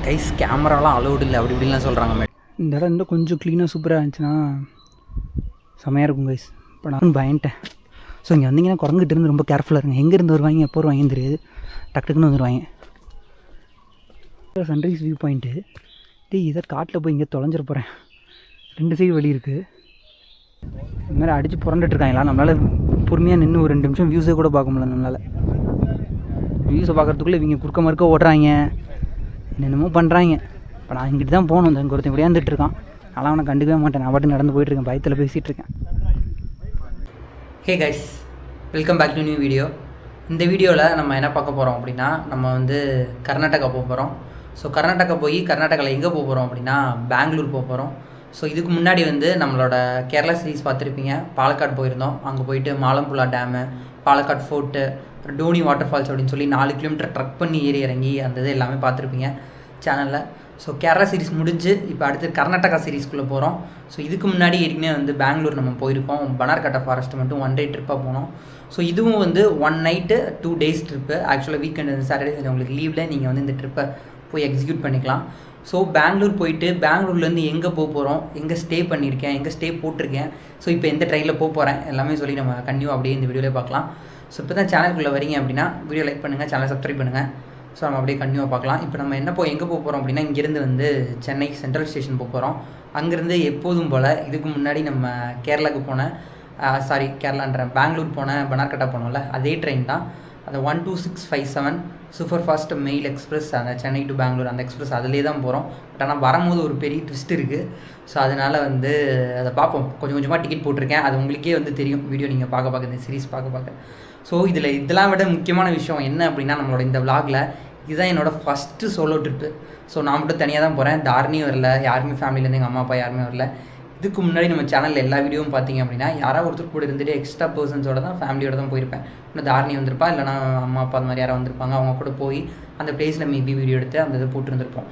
Guys கேமராலாம் allowed இல்லை அப்படி இப்படிலாம் சொல்கிறாங்க. இந்த இடம் இன்னும் கொஞ்சம் க்ளீனாக சூப்பராக இருந்துச்சுன்னா செமையாக இருக்கும் கைஸ். இப்போ நான் பயன்ட்டேன். ஸோ இங்கே வந்தீங்கன்னா குரங்கிட்டு இருந்து ரொம்ப கேர்ஃபுல்லாக இருங்க. எங்கேருந்து வருவாங்க எப்போ வருவாங்கன்னு தெரியாது, டக்குன்னு வந்துடுவாங்க. சன்ரைஸ் வியூ பாயிண்ட்டு இதை காட்டில் போய் இங்கே தொலைஞ்சிட போகிறேன். 2 சைடு வழி இருக்குது. இந்த மாதிரி அடித்து புரண்டுட்டுருக்காங்களா, நம்மளால் பொறுமையாக நின்று ஒரு 2 நிமிஷம் வியூஸை கூட பார்க்க முடியல. நம்மளால் வியூஸை பார்க்குறதுக்குள்ளே இவங்க குறுக்க மறுக்க ஓடுறாங்க, என்னென்னமோ பண்ணுறாங்க. இப்போ நான் இங்கிட்டு தான் போகணும். இந்த ஒருத்தன் இப்படியே வந்துட்டுருக்கான். அதெல்லாம் அவனை கண்டுக்கவே மாட்டேன். நான் பாட்டு நடந்து போயிட்டுருக்கேன், பயத்தில் பேசிகிட்ருக்கேன். Hey guys, welcome back to new video. இந்த வீடியோவில் நம்ம என்ன பார்க்க போகிறோம் அப்படின்னா, நம்ம வந்து கர்நாடகா போக போகிறோம். ஸோ கர்நாடகா போய் கர்நாடகாவில் எங்கே போக போகிறோம் அப்படின்னா பெங்களூர் போக போகிறோம். ஸோ இதுக்கு முன்னாடி வந்து நம்மளோட கேரளா சீரீஸ் பார்த்துருப்பீங்க. பாலக்காடு போயிருந்தோம். அங்கே போயிட்டு Malampuzha dam, Palakkad fort, Dhoni water falls அப்படின்னு சொல்லி 4 கிலோமீட்டர் ட்ரக் பண்ணி ஏறி இறங்கி அந்த இது எல்லாமே பார்த்துருப்பீங்க சேனலில். ஸோ கேரளா சீரீஸ் முடிஞ்சு இப்போ அடுத்து கர்நாடகா சீரீஸ்குள்ளே போகிறோம். ஸோ இதுக்கு முன்னாடி ஏற்கனவே வந்து பெங்களூர் நம்ம போயிருக்கோம். பனார்கட்டா ஃபாரஸ்ட் மட்டும் 1 டே ட்ரிப்பாக போனோம். ஸோ இதுவும் வந்து 1 நைட்டு 2 டேஸ் ட்ரிப்பு. ஆக்சுவலாக வீக்கெண்ட் வந்து சாட்டர்டே சண்டே உங்களுக்கு லீவில் நீங்கள் வந்து இந்த ட்ரிப்பை போய் எக்ஸிக்யூட் பண்ணிக்கலாம். ஸோ பெங்களூர் போயிட்டு பெங்களூர்லேருந்து எங்கே போக போகிறோம், எங்கே ஸ்டே பண்ணியிருக்கேன், எங்கே ஸ்டே போட்டிருக்கேன், ஸோ இப்போ எந்த ட்ரெயினில் போக போகிறேன் எல்லாமே சொல்லி நம்ம கண்டினியூ அப்படியே இந்த வீடியோவில் பார்க்கலாம். ஸோ இப்போ தான் சேனலுக்குள்ளே வரீங்க அப்படின்னா வீடியோ லைக் பண்ணுங்கள், சேனலை சப்ஸ்கிரைப் பண்ணுங்கள். ஸோ நம்ம அப்படியே கண்டினியூவாக பார்க்கலாம். இப்போ நம்ம எங்கே போக போகிறோம் அப்படின்னா, இங்கேருந்து வந்து சென்னை சென்ட்ரல் ஸ்டேஷன் போக போகிறோம். அங்கேருந்து எப்போதும் போல் இதுக்கு முன்னாடி நம்ம கேரளாவுக்கு போன பெங்களூர் போன பனார்கட்டா போனோம்ல, அதே ட்ரெயின் தான். அந்த 12657 சூப்பர் ஃபாஸ்ட் மெயில் எக்ஸ்பிரஸ், அந்த சென்னை டு பெங்களூர் அந்த எக்ஸ்பிரஸ் அதிலே தான் போகிறோம். பட் ஆனால் வரும்போது ஒரு பெரிய ட்விஸ்ட் இருக்குது. ஸோ அதனால் வந்து அதை பார்ப்போம். கொஞ்சம் கொஞ்சமாக டிக்கெட் போட்டிருக்கேன். அது உங்களுக்கே வந்து தெரியும் வீடியோ நீங்கள் பார்க்க இந்த சீரிஸ் பார்க்க. ஸோ இதெல்லாம் விட முக்கியமான விஷயம் என்ன அப்படின்னா, நம்மளோட இந்த விலாகில் இதுதான் என்னோடய ஃபஸ்ட்டு சோலோ ட்ரிப்பு. ஸோ நான் மட்டும் தனியாக தான் போகிறேன். தாரணியும் வரல, யாருமே ஃபேமிலியிலேருந்து எங்கள் அம்மா அப்பா யாருமே வரல. இதுக்கு முன்னாடி நம்ம சேனலில் எல்லா வீடியோவும் பார்த்தீங்க அப்படின்னா யாராவது ஒருத்தர் கூட இருந்துட்டு எக்ஸ்ட்ரா பர்சன்ஸோட தான் ஃபேமிலியோட தான் போயிருப்பேன். இன்னும் தாரணி வந்திருப்பா, இல்லைனா அம்மா அப்பா அந்த மாதிரி யாராவது வந்திருப்பாங்க. அவங்க கூட போய் அந்த பிளேஸில் மேபி வீடியோ எடுத்து அந்த இதை போட்டுருந்துருப்போம்.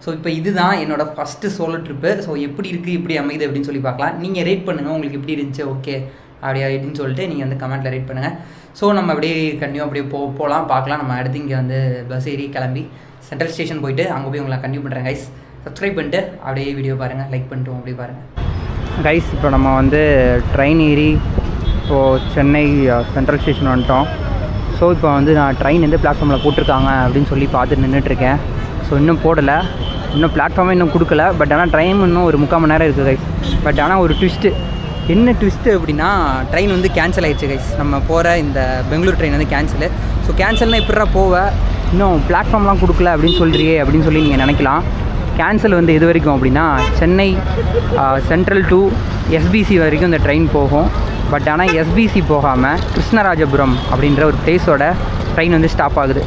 ஸோ இப்போ இதுதான் என்னோடய ஃபஸ்ட்டு சோலோ ட்ரிப்பு. ஸோ எப்படி இருக்குது, எப்படி அமையுது அப்படின்னு சொல்லி பார்க்கலாம். நீங்கள் ரேட் பண்ணுங்கள், உங்களுக்கு எப்படி இருந்துச்சு, ஓகே அப்படியா அப்படின்னு சொல்லிட்டு நீங்கள் வந்து கமெண்ட்டில் ரேட் பண்ணுங்கள். ஸோ நம்ம அப்படியே கண்டினியூ அப்படியே போகலாம் பார்க்கலாம். நம்ம அடுத்து இங்கே வந்து பஸ் ஏறி கிளம்பி சென்ட்ரல் ஸ்டேஷன் போயிட்டு அங்கே போய் உங்களை கண்டினியூ பண்ணுறேன் கைஸ். சப்ஸ்கிரைப் பண்ணிட்டு அப்படியே வீடியோ பாருங்கள், லைக் பண்ணிட்டு அப்படியே பாருங்கள் கைஸ். இப்போ நம்ம வந்து ட்ரெயின் ஏறி இப்போது சென்னை சென்ட்ரல் ஸ்டேஷன் வந்துட்டோம். ஸோ இப்போ வந்து நான் ட்ரெயின் எந்த பிளாட்ஃபார்மில் போட்டிருக்காங்க அப்படின்னு சொல்லி பார்த்துட்டு நின்றுட்டுருக்கேன். ஸோ இன்னும் போடலை, இன்னும் பிளாட்ஃபார்மே இன்னும் கொடுக்கல. பட் ஆனால் ட்ரெயின் இன்னும் ஒரு 3/4 மணி நேரம் இருக்குது கைஸ். பட் ஆனால் ஒரு ட்விஸ்ட்டு, என்ன ட்விஸ்ட்டு அப்படின்னா, ட்ரெயின் வந்து கேன்சல் ஆகிடுச்சு கைஸ். நம்ம போகிற இந்த பெங்களூர் ட்ரெயின் வந்து கேன்சலு. ஸோ கேன்சல்னால் எப்படிடா போவேன், இன்னும் பிளாட்ஃபார்ம்லாம் கொடுக்கல அப்படின்னு சொல்கிறியே அப்படின்னு சொல்லி நீங்கள் நினைக்கலாம். கேன்சல் வந்து எது வரைக்கும் அப்படின்னா, சென்னை சென்ட்ரல் டு எஸ்பிசி வரைக்கும் இந்த ட்ரெயின் போகும். பட் ஆனால் எஸ்பிசி போகாமல் கிருஷ்ணராஜபுரம் அப்படின்ற ஒரு பிளேஸோட ட்ரெயின் வந்து ஸ்டாப் ஆகுது.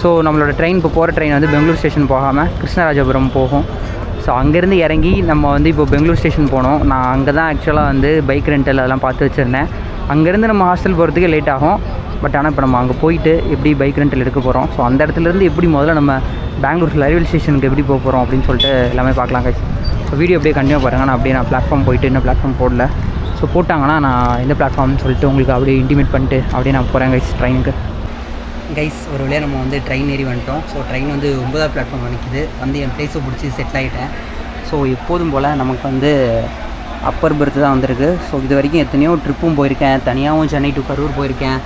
ஸோ நம்மளோட ட்ரெயின் இப்போ போகிற ட்ரெயின் வந்து பெங்களூர் ஸ்டேஷன் போகாமல் கிருஷ்ணராஜபுரம் போகும். ஸோ அங்கேருந்து இறங்கி நம்ம வந்து இப்போ பெங்களூர் ஸ்டேஷன் போனோம். நான் அங்கே தான் ஆக்சுவலாக வந்து பைக் ரெண்டல் அதெல்லாம் பார்த்து வச்சுருந்தேன். அங்கேருந்து நம்ம ஹாஸ்டல் போகிறதுக்கு லேட் ஆகும். பட் ஆனால் இப்போ நம்ம அங்கே போயிட்டு எப்படி பைக் ரெண்டல் எடுக்க போகிறோம், ஸோ அந்த இடத்துலேருந்து எப்படி முதல்ல நம்ம பெங்களூர் ரயில்வே ஸ்டேஷனுக்கு எப்படி போக போகிறோம் அப்படின்னு சொல்லிட்டு எல்லாமே பார்க்கலாம் கைஸ். ஸோ வீடியோ அப்படியே கண்டினியூ பாருங்கள். நான் பிளாட்ஃபார்ம் போயிட்டு இன்னும் பிளாட்ஃபார்ம் போடல. ஸோ போட்டாங்கன்னா நான் எந்த பிளாட்ஃபார்ம்னு சொல்லிட்டு உங்களுக்கு அப்படியே இன்டிமேட் பண்ணிட்டு அப்படியே நான் போகிறேன் கைஸ் ட்ரெயினுக்கு. கைஸ் ஒரு வழியாக நம்ம வந்து ட்ரெயின் ஏறி வந்துட்டோம். ஸோ ட்ரெயின் வந்து 9வது பிளாட்ஃபார்ம் நிற்கிது. வந்து என் பிளேஸை பிடிச்சி செட்டில் ஆகிட்டேன். ஸோ எப்போதும் போல் நமக்கு வந்து அப்பர் பெர்த்து தான் வந்திருக்கு. ஸோ இது வரைக்கும் எத்தனையோ ட்ரிப்பும் போயிருக்கேன், தனியாகவும் சென்னை டு கரூர் போயிருக்கேன்.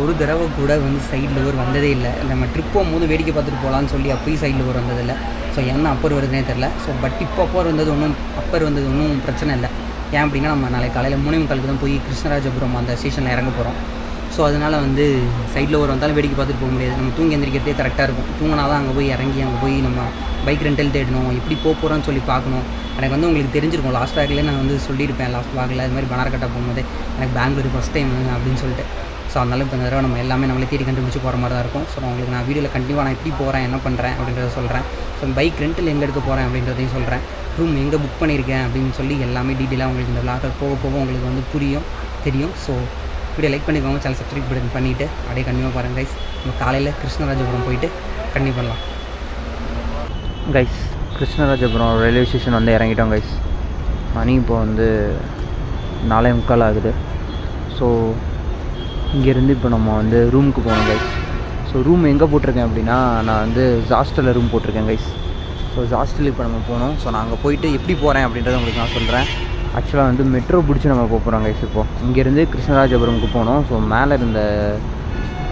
ஒரு தடவை கூட வந்து சைடில் ஒரு வந்ததே இல்லை. நம்ம ட்ரிப் போகும்போது வேடிக்கை பார்த்துட்டு போகலான்னு சொல்லி அப்போயும் சைடில் ஒரு வந்ததில்லை. ஸோ என்ன அப்பர் வருதுன்னே தெரில. ஸோ பட் இப்போ அப்பர் வந்தது ஒன்றும் பிரச்சனை இல்லை. ஏன் அப்படின்னா, நம்ம நாளைக்கு காலையில் 3:45 தான் போய் கிருஷ்ணராஜபுரம் அந்த ஸ்டேஷனில் இறங்க போகிறோம். ஸோ அதனால் வந்து சைடில் ஒரு வந்தாலும் வேடிக்கை பார்த்துட்டு போக முடியாது. நம்ம தூங்கி எந்திரிக்கிறதே கரெக்டாக இருக்கும். தூங்கினா தான் அங்கே போய் இறங்கி அங்கே போய் நம்ம பைக் ரெண்டல் தேடணும், எப்படி போகிறோன்னு சொல்லி பார்க்கணும். எனக்கு வந்து உங்களுக்கு தெரிஞ்சிருக்கும், லாஸ்ட் வாக்கில் நான் வந்து சொல்லியிருப்பேன். லாஸ்ட் வாக்கில் இது மாதிரி பனார்கட்டா போகும்போது எனக்கு பெங்களூர் ஃபஸ்ட் டைம் அப்படின்னு சொல்லிட்டு. ஸோ அதனால் இப்போ இந்த தடவை நம்ம எல்லாமே நம்மளே தேடி கண்டுபிடிச்சி போகிற மாதிரி தான் இருக்கும். ஸோ உங்களுக்கு நான் வீடியோவில் கண்டிப்பாக நான் எப்படி போகிறேன், என்ன பண்ணுறேன் அப்படின்றத சொல்கிறேன். ஸோ பைக் ரெண்டில் எங்கே எடுக்க போகிறேன் அப்படின்றதையும் சொல்கிறேன். ரூம் எங்கே புக் பண்ணியிருக்கேன் அப்படின்னு சொல்லி எல்லாமே டீட்டெயிலாக உங்களுக்கு இந்த விளாக போக உங்களுக்கு வந்து தெரியும். ஸோ வீடியோ லைக் பண்ணிக்கோங்க, சேனல் சப்ஸ்கிரைப் பண்ணிவிட்டு அப்படியே கண்டிப்பாக பாருங்கள் கைஸ். நம்ம காலையில் கிருஷ்ணராஜபுரம் போயிட்டு கண்டினியூ பண்ணலாம் கைஸ். கிருஷ்ணராஜபுரம் ரயில்வே ஸ்டேஷன் வந்து இறங்கிட்டோம் கைஸ். மணி இப்போ வந்து 4:45 ஆகுது. ஸோ இங்கேருந்து இப்போ நம்ம வந்து ரூமுக்கு போகணும் கைஸ். ஸோ ரூம் எங்கே போட்டிருக்கேன் அப்படின்னா, நான் வந்து ஹாஸ்டலில் ரூம் போட்டிருக்கேன் கைஸ். ஸோ ஸோ ஹாஸ்டல் இப்போ நம்ம போகணும். ஸோ நான் அங்கே போயிட்டு எப்படி போகிறேன் அப்படின்றத உங்களுக்கு நான் சொல்கிறேன். ஆக்சுவலாக வந்து மெட்ரோ பிடிச்சி நம்ம போகிறோம் கைஸ். இப்போது இங்கேருந்து கிருஷ்ணராஜபுரமுக்கு போகணும். ஸோ மேலே இருந்த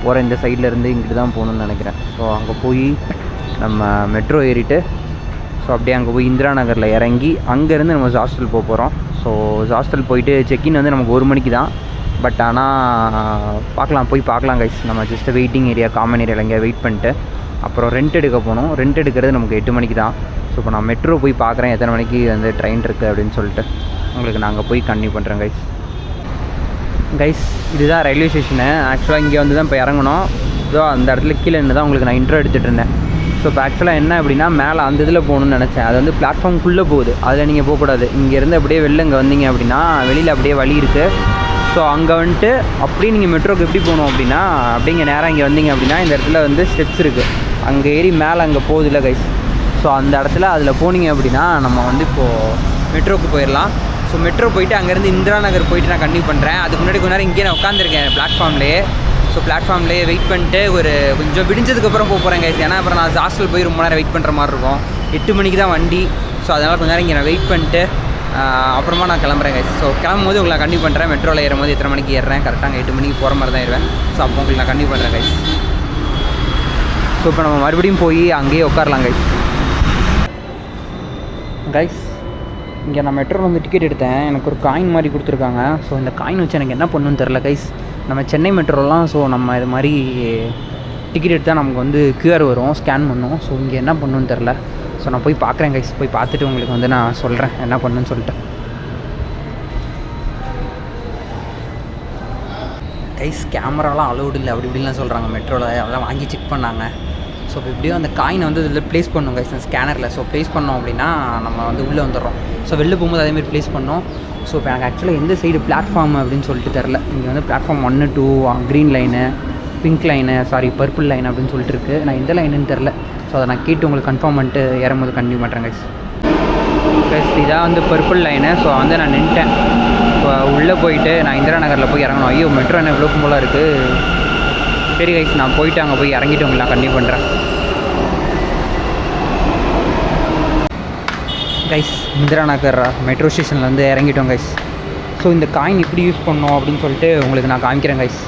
போகிற இந்த சைட்லேருந்து இங்கிட்டு தான் போகணுன்னு நினைக்கிறேன். ஸோ அங்கே போய் நம்ம மெட்ரோ ஏறிட்டு ஸோ அப்படியே அங்கே போய் இந்திரா நகரில் இறங்கி அங்கேருந்து நம்ம ஹாஸ்டல் போக போகிறோம். ஸோ ஹாஸ்டல் போயிட்டு செக்இன் வந்து நமக்கு 1 மணிக்கு தான். பட் ஆனால் போய் பார்க்கலாம் கைஸ். நம்ம ஜஸ்ட்டு வெயிட்டிங் ஏரியா காமன் ஏரியாவில் இங்கே வெயிட் பண்ணிட்டு அப்புறம் ரெண்ட் எடுக்க போகணும். ரெண்ட் எடுக்கிறது நமக்கு 8 மணிக்கு தான். ஸோ இப்போ நான் மெட்ரோ போய் பார்க்குறேன் எத்தனை மணிக்கு வந்து ட்ரெயின் இருக்குது அப்படின்னு சொல்லிட்டு உங்களுக்கு நான் அங்கே போய் கன்டினியூ பண்ணுறேன் கைஸ். இதுதான் ரயில்வே ஸ்டேஷனு. ஆக்சுவலாக இங்கே வந்து தான் இப்போ இறங்கணும். இதோ அந்த இடத்துல கீழே நின்று தான் உங்களுக்கு நான் இன்ட்ரோ எடுத்துகிட்டு இருந்தேன். ஸோ இப்போ ஆக்சுவலாக என்ன அப்படின்னா மேலே அந்த இதில் போகணுன்னு நினச்சேன். அது வந்து பிளாட்ஃபார்ம்குள்ளே போகுது. அதில் நீங்கள் போகக்கூடாது. இங்கேருந்து அப்படியே வெளில இங்கே வந்தீங்க அப்படின்னா வெளியில் அப்படியே வழி இருக்குது. ஸோ அங்கே வந்துட்டு அப்படியே நீங்கள் மெட்ரோக்கு எப்படி போகணும் அப்படின்னா அப்படியே இங்கே நேராக இங்கே வந்தீங்க அப்படின்னா இந்த இடத்துல வந்து ஸ்டெப்ஸ் இருக்குது. அங்கே ஏறி மேலே அங்கே போகுது இல்லை கைஸ். ஸோ அந்த இடத்துல அதில் போனீங்க அப்படின்னா நம்ம வந்து இப்போது மெட்ரோக்கு போயிடலாம். ஸோ மெட்ரோ போயிட்டு அங்கேருந்து இந்திரா நகர் போயிட்டு நான் கன்டினியூ பண்ணுறேன். அதுக்கு முன்னாடி கொஞ்ச நேரம் இங்கே நான் உட்காந்துருக்கேன் பிளாட்ஃபார்ம்லேயே. ஸோ பிளாட்ஃபார்ம்லேயே வெயிட் பண்ணிட்டு ஒரு கொஞ்சம் விடிஞ்சதுக்கப்புறம் போகிறேன் கைஸ். ஏன்னா அப்புறம் நான் ஹாஸ்டல் போய் ரொம்ப நேரம் வெயிட் பண்ணுற மாதிரி இருக்கும். 8 மணிக்கு தான் வண்டி. ஸோ அதனால் கொஞ்ச நேரம் இங்கே நான் வெயிட் பண்ணிட்டு அப்புறமா நான் கிளம்புறேன் கைஸ். ஸோ கிளம்பும் போது உங்களை கன்டினியூ பண்ணுறேன். மெட்ரோவில் ஏறும்போது எத்தனை மணிக்கு ஏறுறேன் கரெக்டாக அங்கே 8 மணிக்கு போகிற மாதிரி தான் ஏறுவேன். ஸோ அப்போ உங்களுக்கு நான் கன்டினியூ பண்ணுறேன் கைஸ். ஸோ இப்போ நம்ம மறுபடியும் போய் அங்கேயே உட்காரலாம் கைஸ். இங்கே நான் மெட்ரோவில் வந்து டிக்கெட் எடுத்தேன். எனக்கு ஒரு காயின் மாதிரி கொடுத்துருக்காங்க. ஸோ இந்த காயின் வச்சு எனக்கு என்ன பண்ணணுன்னு தெரில கைஸ். நம்ம சென்னை மெட்ரோலாம் ஸோ நம்ம இது மாதிரி டிக்கெட் எடுத்தால் நமக்கு வந்து QR வரும், ஸ்கேன் பண்ணும். ஸோ இங்கே என்ன பண்ணணுன்னு தெரில. ஸோ நான் போய் பார்க்குறேன் கைஸ். போய் பார்த்துட்டு உங்களுக்கு வந்து நான் சொல்கிறேன் என்ன பண்ணணுன்னு சொல்லிட்டு. கைஸ் கேமராலாம் அலோடு இல்லை அப்படி இப்படிலாம் சொல்கிறாங்க மெட்ரோவில். அதெல்லாம் வாங்கி செக் பண்ணாங்க. ஸோ இப்போ எப்படியோ அந்த காயினை வந்து இதில் ப்ளேஸ் பண்ணோம் கைஸ் ஸ்கேனரில். ஸோ ப்ளேஸ் பண்ணோம் அப்படின்னா நம்ம வந்து உள்ளே வந்துடுறோம். ஸோ வெளில போகும்போது அதேமாதிரி ப்ளேஸ் பண்ணோம். ஸோ இப்போ எனக்கு ஆக்சுவலாக எந்த சைடு பிளாட்ஃபார்ம் அப்படின்னு சொல்லிட்டு தெரில. இங்கே வந்து platform 1, 2 green line, pink line, purple line அப்படின்னு சொல்லிட்டு இருக்குது. நான் எந்த லைனுன்னு தெரில. ஸோ அதை நான் கேட்டு உங்களுக்கு கன்ஃபார்ம் பண்ணிட்டு ஏறும்போது கன்டினியூ பண்ணுறேன் கைஸ். இதான் வந்து பர்பிள் லைனு. ஸோ வந்து நான் நின்ட்டேன். இப்போ உள்ளே போயிட்டு நான் இந்திரா நகரில் போய் இறங்கணும். ஐயோ மெட்ரோ என்ன இவ்வளோ கும்பலாக இருக்குது. சரி கைஸ் நான் போயிட்டு அங்கே போய் இறங்கிட்டு உங்களுக்கு நான் கன்டினியூ பண்ணுறேன் கைஸ். இந்திரா நகர் மெட்ரோ ஸ்டேஷனில் வந்து இறங்கிட்டோம் கைஸ். ஸோ இந்த காயின் எப்படி யூஸ் பண்ணோம் அப்படின்னு சொல்லிட்டு உங்களுக்கு நான் காமிக்கிறேன் கைஸ்.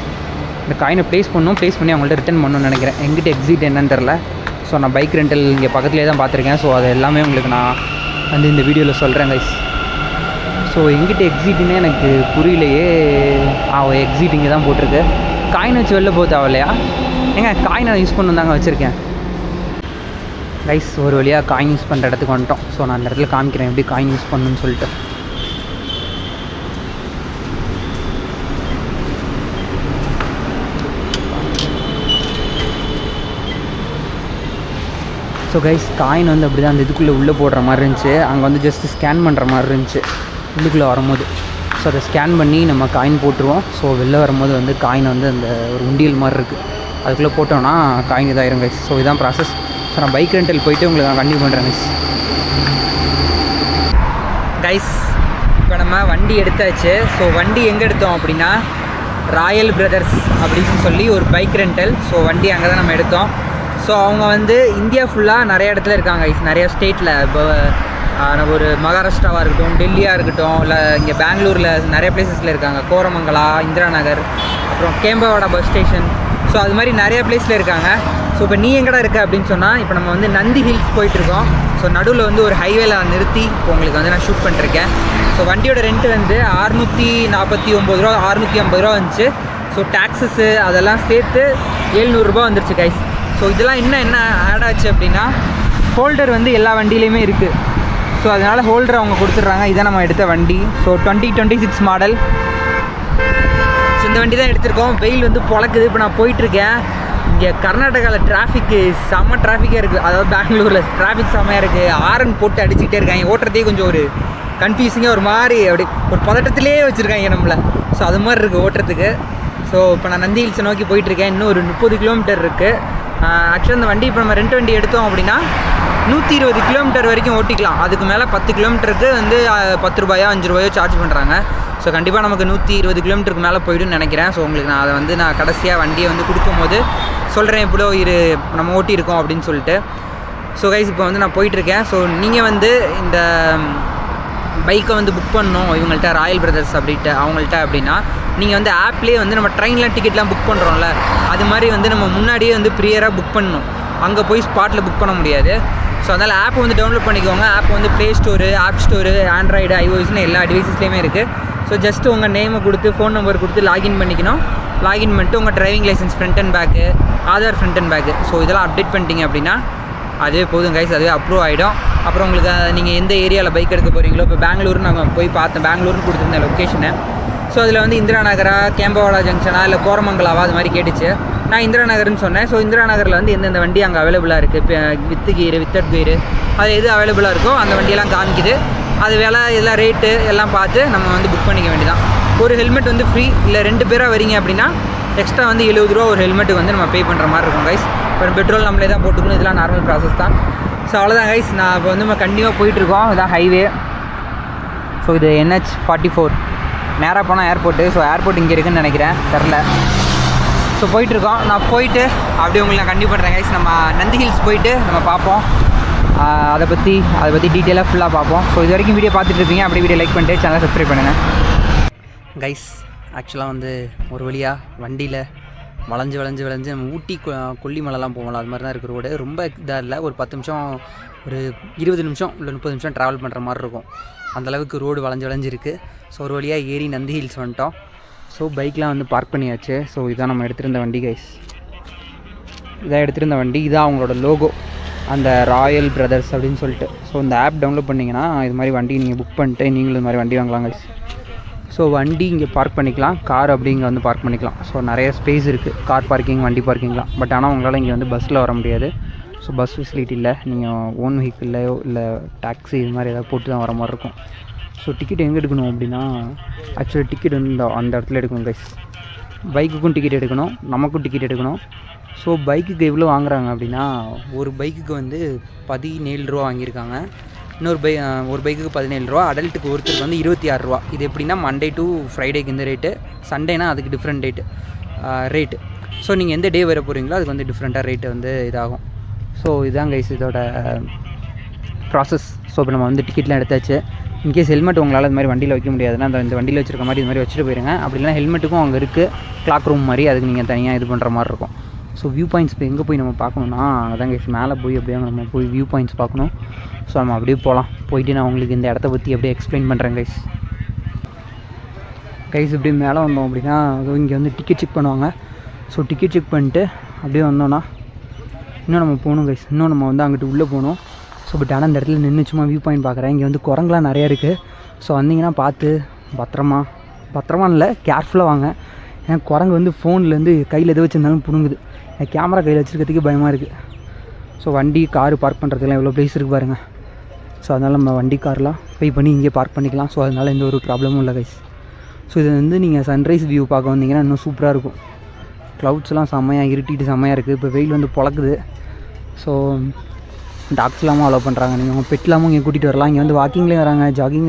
இந்த காயினை ப்ளேஸ் பண்ணி அவங்கள்ட்ட ரிட்டர்ன் பண்ணணும்னு நினைக்கிறேன். எங்கிட்ட எக்ஸிட் என்னன்னு தெரில. ஸோ நான் பைக் ரெண்டல் இங்கே பக்கத்துலேயே தான் பார்த்துருக்கேன். ஸோ அது எல்லாமே உங்களுக்கு நான் வந்து இந்த வீடியோவில் சொல்கிறேன் கைஸ். ஸோ எங்கிட்ட எக்ஸிட்டுன்னே எனக்கு புரியலையே. எக்ஸிட் இங்கே தான் போட்டிருக்கு. காயின் வச்சு வெளில போக தேவையில்லையா? ஏங்க காயினை யூஸ் பண்ணணும் தாங்க வச்சுருக்கேன் கைஸ். ஒரு வழியாக காயின் யூஸ் பண்ணுற இடத்துக்கு வந்துட்டோம். ஸோ நான் அந்த இடத்துல காமிக்கிறேன் எப்படி காயின் யூஸ் பண்ணணும்னு சொல்லிட்டு. ஸோ கைஸ் காயின் வந்து அப்படி தான் அந்த இதுக்குள்ளே உள்ளே போடுற மாதிரி இருந்துச்சு. அங்கே வந்து ஜஸ்ட்டு ஸ்கேன் பண்ணுற மாதிரி இருந்துச்சு உள்ளுக்குள்ளே வரும்போது. ஸோ அதை ஸ்கேன் பண்ணி நம்ம காயின் போட்டுருவோம். ஸோ வெளில வரும்போது வந்து காயின் வந்து அந்த ஒரு உண்டியல் மாதிரி இருக்குது. அதுக்குள்ளே போட்டோன்னா காயின் இதாயிரும் கைஸ். ஸோ இதுதான் ப்ராசஸ். ஸோ நான் பைக் ரெண்டல் போயிட்டு உங்களுக்கு நான் கண்டினியூ பண்ணுறேன் கைஸ். இப்போ நம்ம வண்டி எடுத்தாச்சு. ஸோ வண்டி எங்கே எடுத்தோம் அப்படின்னா ராயல் பிரதர்ஸ் அப்படின்னு சொல்லி ஒரு பைக் ரெண்டல். ஸோ வண்டி அங்கே தான் நம்ம எடுத்தோம். ஸோ அவங்க வந்து இந்தியா ஃபுல்லாக நிறைய இடத்துல இருக்காங்க கைஸ். நிறைய ஸ்டேட்டில் இப்போ ஒரு மகாராஷ்டிராவாக இருக்கட்டும், டெல்லியாக இருக்கட்டும், இல்லை இங்கே பெங்களூரில் நிறைய பிளேசஸில் இருக்காங்க. கோரமங்கலா, இந்திரா நகர், அப்புறம் கேம்பவாடா பஸ் ஸ்டேஷன். ஸோ அது மாதிரி நிறைய பிளேஸில் இருக்காங்க. ஸோ இப்போ நீ எங்கடா இருக்க அப்படின்னு சொன்னால் இப்போ நம்ம வந்து நந்தி ஹில்ஸ் போயிட்டுருக்கோம். ஸோ நடுவில் வந்து ஒரு ஹைவேல நிறுத்தி இப்போ உங்களுக்கு வந்து நான் ஷூட் பண்ணிருக்கேன். ஸோ வண்டியோட ரெண்ட் வந்து 649 ரூபா 650 ரூபா வந்துச்சு. ஸோ டேக்ஸஸ்ஸு அதெல்லாம் சேர்த்து 700 ரூபா வந்துருச்சு கைஸ். ஸோ இதெல்லாம் என்ன ஆட் ஆச்சு அப்படின்னா ஹோல்டர் வந்து எல்லா வண்டியிலையுமே இருக்குது. ஸோ அதனால் ஹோல்டர் அவங்க கொடுத்துட்றாங்க. இதான் நம்ம எடுத்த வண்டி. So 2026 model. ஸோ இந்த வண்டி தான் எடுத்திருக்கோம். வெயில் வந்து பொழக்குது. இப்போ நான் போயிட்டுருக்கேன். இங்கே கர்நாடகாவில் டிராஃபிக்கு செம்ம டிராஃபிக்காக இருக்குது. அதாவது பெங்களூரில் டிராஃபிக் செம்மையாக இருக்குது. ஆரன் போட்டு அடிச்சுக்கிட்டே இருக்காங்க. ஓட்டுறதே கொஞ்சம் ஒரு கன்ஃபியூசிங்காக ஒரு மாதிரி அப்படி ஒரு பதட்டத்திலே வச்சுருக்காங்க நம்மளை. ஸோ அது மாதிரி இருக்குது ஓட்டுறதுக்கு. ஸோ இப்போ நான் நந்தி ஹில்ஸை நோக்கி போயிட்டுருக்கேன். இன்னும் ஒரு 30 கிலோமீட்டர் இருக்குது. ஆக்சுவலாக இந்த வண்டி இப்போ நம்ம ரெண்ட் வண்டி எடுத்தோம் அப்படின்னா 120 கிலோமீட்டர் வரைக்கும் ஓட்டிக்கலாம். அதுக்கு மேலே 10 கிலோமீட்டருக்கு வந்து 10 ரூபாயோ 5 ரூபாயோ சார்ஜ் பண்ணுறாங்க. ஸோ கண்டிப்பாக நமக்கு 120 கிலோமீட்டருக்கு மேலே போய்டுன்னு நினைக்கிறேன். ஸோ உங்களுக்கு நான் அதை வந்து நான் கடைசியாக வண்டியை வந்து கொடுக்கும்போது சொல்கிறேன் எப்படியோ நம்ம ஓட்டியிருக்கோம் அப்படின்னு சொல்லிட்டு. ஸோ கைஸ் இப்போ வந்து நான் போயிட்டுருக்கேன். ஸோ நீங்கள் வந்து இந்த பைக்கை வந்து புக் பண்ணணும் இவங்கள்ட்ட ராயல் பிரதர்ஸ் அவங்கள்ட்ட அப்படின்னா நீங்கள் வந்து ஆப்லேயே வந்து நம்ம ட்ரெயினில் டிக்கெட்லாம் புக் பண்ணுறோம்ல அது மாதிரி வந்து நம்ம முன்னாடியே வந்து ப்ரியராக புக் பண்ணணும். அங்கே போய் ஸ்பாட்டில் புக் பண்ண முடியாது. ஸோ அதனால் ஆப் வந்து டவுன்லோட் பண்ணிக்கோங்க. ஆப் வந்து play store, app store, android, ஐஓஎஸ்னு எல்லா டிவைசஸ்லேயுமே இருக்குது. ஸோ ஜஸ்ட்டு உங்கள் நேமை கொடுத்து ஃபோன் நம்பர் கொடுத்து லாகின் பண்ணிக்கணும். லாகின் பண்ணிட்டு உங்கள் driving license front and back, Aadhaar front and back, so இதெல்லாம் அப்டேட் பண்ணிட்டீங்க அப்படின்னா அதுவே போதும் கைஸ், அதுவே அப்ரூவ் ஆகிடும். அப்புறம் உங்களுக்கு நீங்கள் எந்த ஏரியாவில் பைக் எடுக்க போகிறீங்களோ, இப்போ பெங்களூர் நாங்கள் போய் பார்த்தேன், பெங்களூர்னு கொடுத்துருந்தேன் லொக்கேஷனை. ஸோ அதில் வந்து இந்திரா நகரா, கேம்பவாடா ஜங்ஷனா, இல்லை கோரமங்கலாவா அது மாதிரி கேட்டுச்சு. நான் இந்திரா நகர்னு சொன்னேன். ஸோ இந்திரா நகரில் வந்து எந்தெந்த வண்டி அங்கே அவைலபிளாக இருக்குது, இப்போ வித்து கீரு, வித்தட் கீரு, அது எது அவைலபிளாக இருக்கோ அந்த வண்டியெல்லாம் காமிக்குது. அது விலை இதெல்லாம் ரேட்டு எல்லாம் பார்த்து நம்ம வந்து புக் பண்ணிக்க வேண்டியதான். ஒரு ஹெல்மெட் வந்து ஃப்ரீ, இல்லை 2 பேராக வரீங்க அப்படின்னா எக்ஸ்ட்ரா வந்து 70 ரூபா ஒரு ஹெல்மெட்டுக்கு வந்து நம்ம பே பண்ணுற மாதிரி இருக்கும் கைஸ். அப்புறம் பெட்ரோல் நம்மளே தான் போட்டுக்கணும், இதெல்லாம் நார்மல் ப்ராசஸ் தான். ஸோ அவ்வளோதான் கைஸ், நான் இப்போ வந்து நம்ம கண்டிப்பாக போயிட்டுருக்கோம். இதான் ஹைவே. ஸோ இது NH44, நேராக போனால் ஏர்போர்ட்டு. ஸோ ஏர்போர்ட் இங்கே இருக்குதுன்னு நினைக்கிறேன், தெரில. ஸோ போயிட்டுருக்கோம். நான் போயிட்டு அப்படியே உங்களுக்கு நான் கண்டிப்பாக பண்ணுறேன் கைஸ். நம்ம நந்தி ஹில்ஸ் போயிட்டு நம்ம பார்ப்போம், அதை பற்றி டீட்டெயிலாக ஃபுல்லாக பார்ப்போம். ஸோ இது வரைக்கும் வீடியோ பார்த்துட்டு இருப்பீங்க, அப்படியே வீடியோ லைக் பண்ணிட்டு சேனலை சப்ஸ்கிரைப் பண்ணுங்கள் கைஸ். ஆக்சுவலாக வந்து ஒரு வழியாக வண்டியில் வளைஞ்சு நம்ம ஊட்டி கொல்லிமலைலாம் போகலாம், அது மாதிரி தான் இருக்குது ரோடு. ரொம்ப இதாக இல்லை, ஒரு 10 நிமிஷம், ஒரு 20 நிமிஷம் இல்லை 30 நிமிஷம் ட்ராவல் பண்ணுற மாதிரி இருக்கும். அந்தளவுக்கு ரோடு வளைஞ்சு இருக்குது. ஸோ ஒரு வழியாக ஏறி நந்தி ஹில்ஸ் வந்துட்டோம். ஸோ பைக்லாம் வந்து பார்க் பண்ணியாச்சு. ஸோ இதான் நம்ம எடுத்திருந்த வண்டி கைஸ், இதான் எடுத்திருந்த வண்டி. இதான் அவங்களோட லோகோ, அந்த ராயல் பிரதர்ஸ் அப்படின்னு சொல்லிட்டு. ஸோ இந்த ஆப் டவுன்லோட் பண்ணிங்கன்னா இது மாதிரி வண்டி நீங்கள் புக் பண்ணிட்டு நீங்களும் இது மாதிரி வண்டி வாங்கலாம் கைஸ். ஸோ வண்டி இங்கே பார்க் பண்ணிக்கலாம், கார் அப்படி இங்கே வந்து பார்க் பண்ணிக்கலாம். ஸோ நிறைய ஸ்பேஸ் இருக்குது, கார் பார்க்கிங், வண்டி பார்க்கிங்லாம். பட் ஆனால் உங்களால் இங்கே வந்து பஸ்ஸில் வர முடியாது. ஸோ பஸ் ஃபெசிலிட்டி இல்லை, நீங்கள் ஓன் வெஹிக்கிள்லையோ இல்லை டாக்ஸி இது மாதிரி ஏதாவது போட்டு தான் வர மாதிரி இருக்கும். ஸோ டிக்கெட் எங்கே எடுக்கணும் அப்படின்னா, ஆக்சுவலி டிக்கெட் வந்து அந்த இடத்துல எடுக்கணும் கைஸ். பைக்குக்கும் டிக்கெட் எடுக்கணும், நமக்கும் டிக்கெட் எடுக்கணும். ஸோ பைக்குக்கு எவ்வளோ வாங்குறாங்க அப்படின்னா, ஒரு பைக்குக்கு வந்து 17 ரூபா வாங்கியிருக்காங்க. ஒரு பைக்குக்கு 17 ரூபா, அடல்ட்டுக்கு ஒருத்தருக்கு வந்து 26 ரூபா. இது எப்படின்னா மண்டே டு ஃப்ரைடேக்கு இந்த ரேட்டு, சண்டேனா அதுக்கு டிஃப்ரெண்ட் ரேட்டு. ஸோ நீங்கள் எந்த டே வர போகிறீங்களோ அதுக்கு வந்து டிஃப்ரெண்ட்டாக ரேட்டு வந்து இதாகும். ஸோ இதுதான் கைஸ் இதோட ப்ராசஸ். ஸோ இப்போ நம்ம வந்து டிக்கெட்லாம் எடுத்தாச்சு. இன்கேஸ் ஹெல்மெட் உங்களால் இது மாதிரி வண்டியில் வைக்க முடியாதுன்னா இந்த வண்டியில் வச்சுருக்க மாதிரி இது மாதிரி வச்சுட்டு போயிருங்க. அப்படி இல்லைனா ஹெல்மெட்டுக்கும் அங்கே இருக்குது கிளாக் ரூம் மாதிரி, அதுக்கு நீங்கள் தனியாக இது பண்ணுற மாதிரி இருக்கும். ஸோ வியூ பாயிண்ட்ஸ் இப்போ எங்கே போய் நம்ம பார்க்கணுன்னா, அதான் கைஸ் மேலே போய் அப்படியே நம்ம போய் வியூ பாயிண்ட்ஸ் பார்க்கணும். ஸோ நம்ம அப்படியே போகலாம். போயிட்டு நான் உங்களுக்கு இந்த இடத்த பற்றி அப்படியே எக்ஸ்பிளைன் பண்ணுறேன் கைஸ். இப்படியே மேலே வந்தோம் அப்படின்னா இங்கே வந்து டிக்கெட் செக் பண்ணுவாங்க. ஸோ டிக்கெட் செக் பண்ணிட்டு அப்படியே வந்தோன்னா இன்னும் நம்ம போகணும் கைஸ். இன்னும் நம்ம வந்து அங்கிட்டு உள்ளே போகணும். ஸோ பட் ஆனால் இந்த இடத்துல நின்று சும்மா வியூ பாயிண்ட் பார்க்குறேன். இங்கே வந்து குரங்குலாம் நிறையா இருக்குது. ஸோ வந்தீங்கன்னா பார்த்து பத்திரமா இல்லை, கேர்ஃபுல்லாக வாங்க. ஏன்னா குரங்கு வந்து ஃபோன்லேருந்து கையில் எது வச்சுருந்தாலும் பிடுங்குது. எனக்கு கேமரா கையில் வச்சுருக்கிறதுக்கு பயமாக இருக்குது. ஸோ வண்டி காரு பார்க் பண்ணுறதுக்குலாம் எவ்வளோ ப்ளேஸ் இருக்குது பாருங்கள். ஸோ அதனால் நம்ம வண்டி கார்லாம் பே பண்ணி இங்கே பார்க் பண்ணிக்கலாம். ஸோ அதனால் எந்த ஒரு ப்ராப்ளமும் இல்லை கைஸ். ஸோ இது வந்து நீங்கள் சன்ரைஸ் வியூ பார்க்க வந்தீங்கன்னா இன்னும் சூப்பராக இருக்கும். க்ளவுட்ஸ்லாம் செம்மையாக இருட்டிட்டு செம்மையாக இருக்குது. இப்போ வெயில் வந்து பொழக்குது. ஸோ டாக்ஸ்லாமும் அலோவ் பண்ணுறாங்க. நீங்கள் உங்கள் பெட்லாமும் இங்கே கூட்டிகிட்டு வரலாம். இங்கே வந்து வாக்கிங்லேயும் வராங்க, ஜாகிங்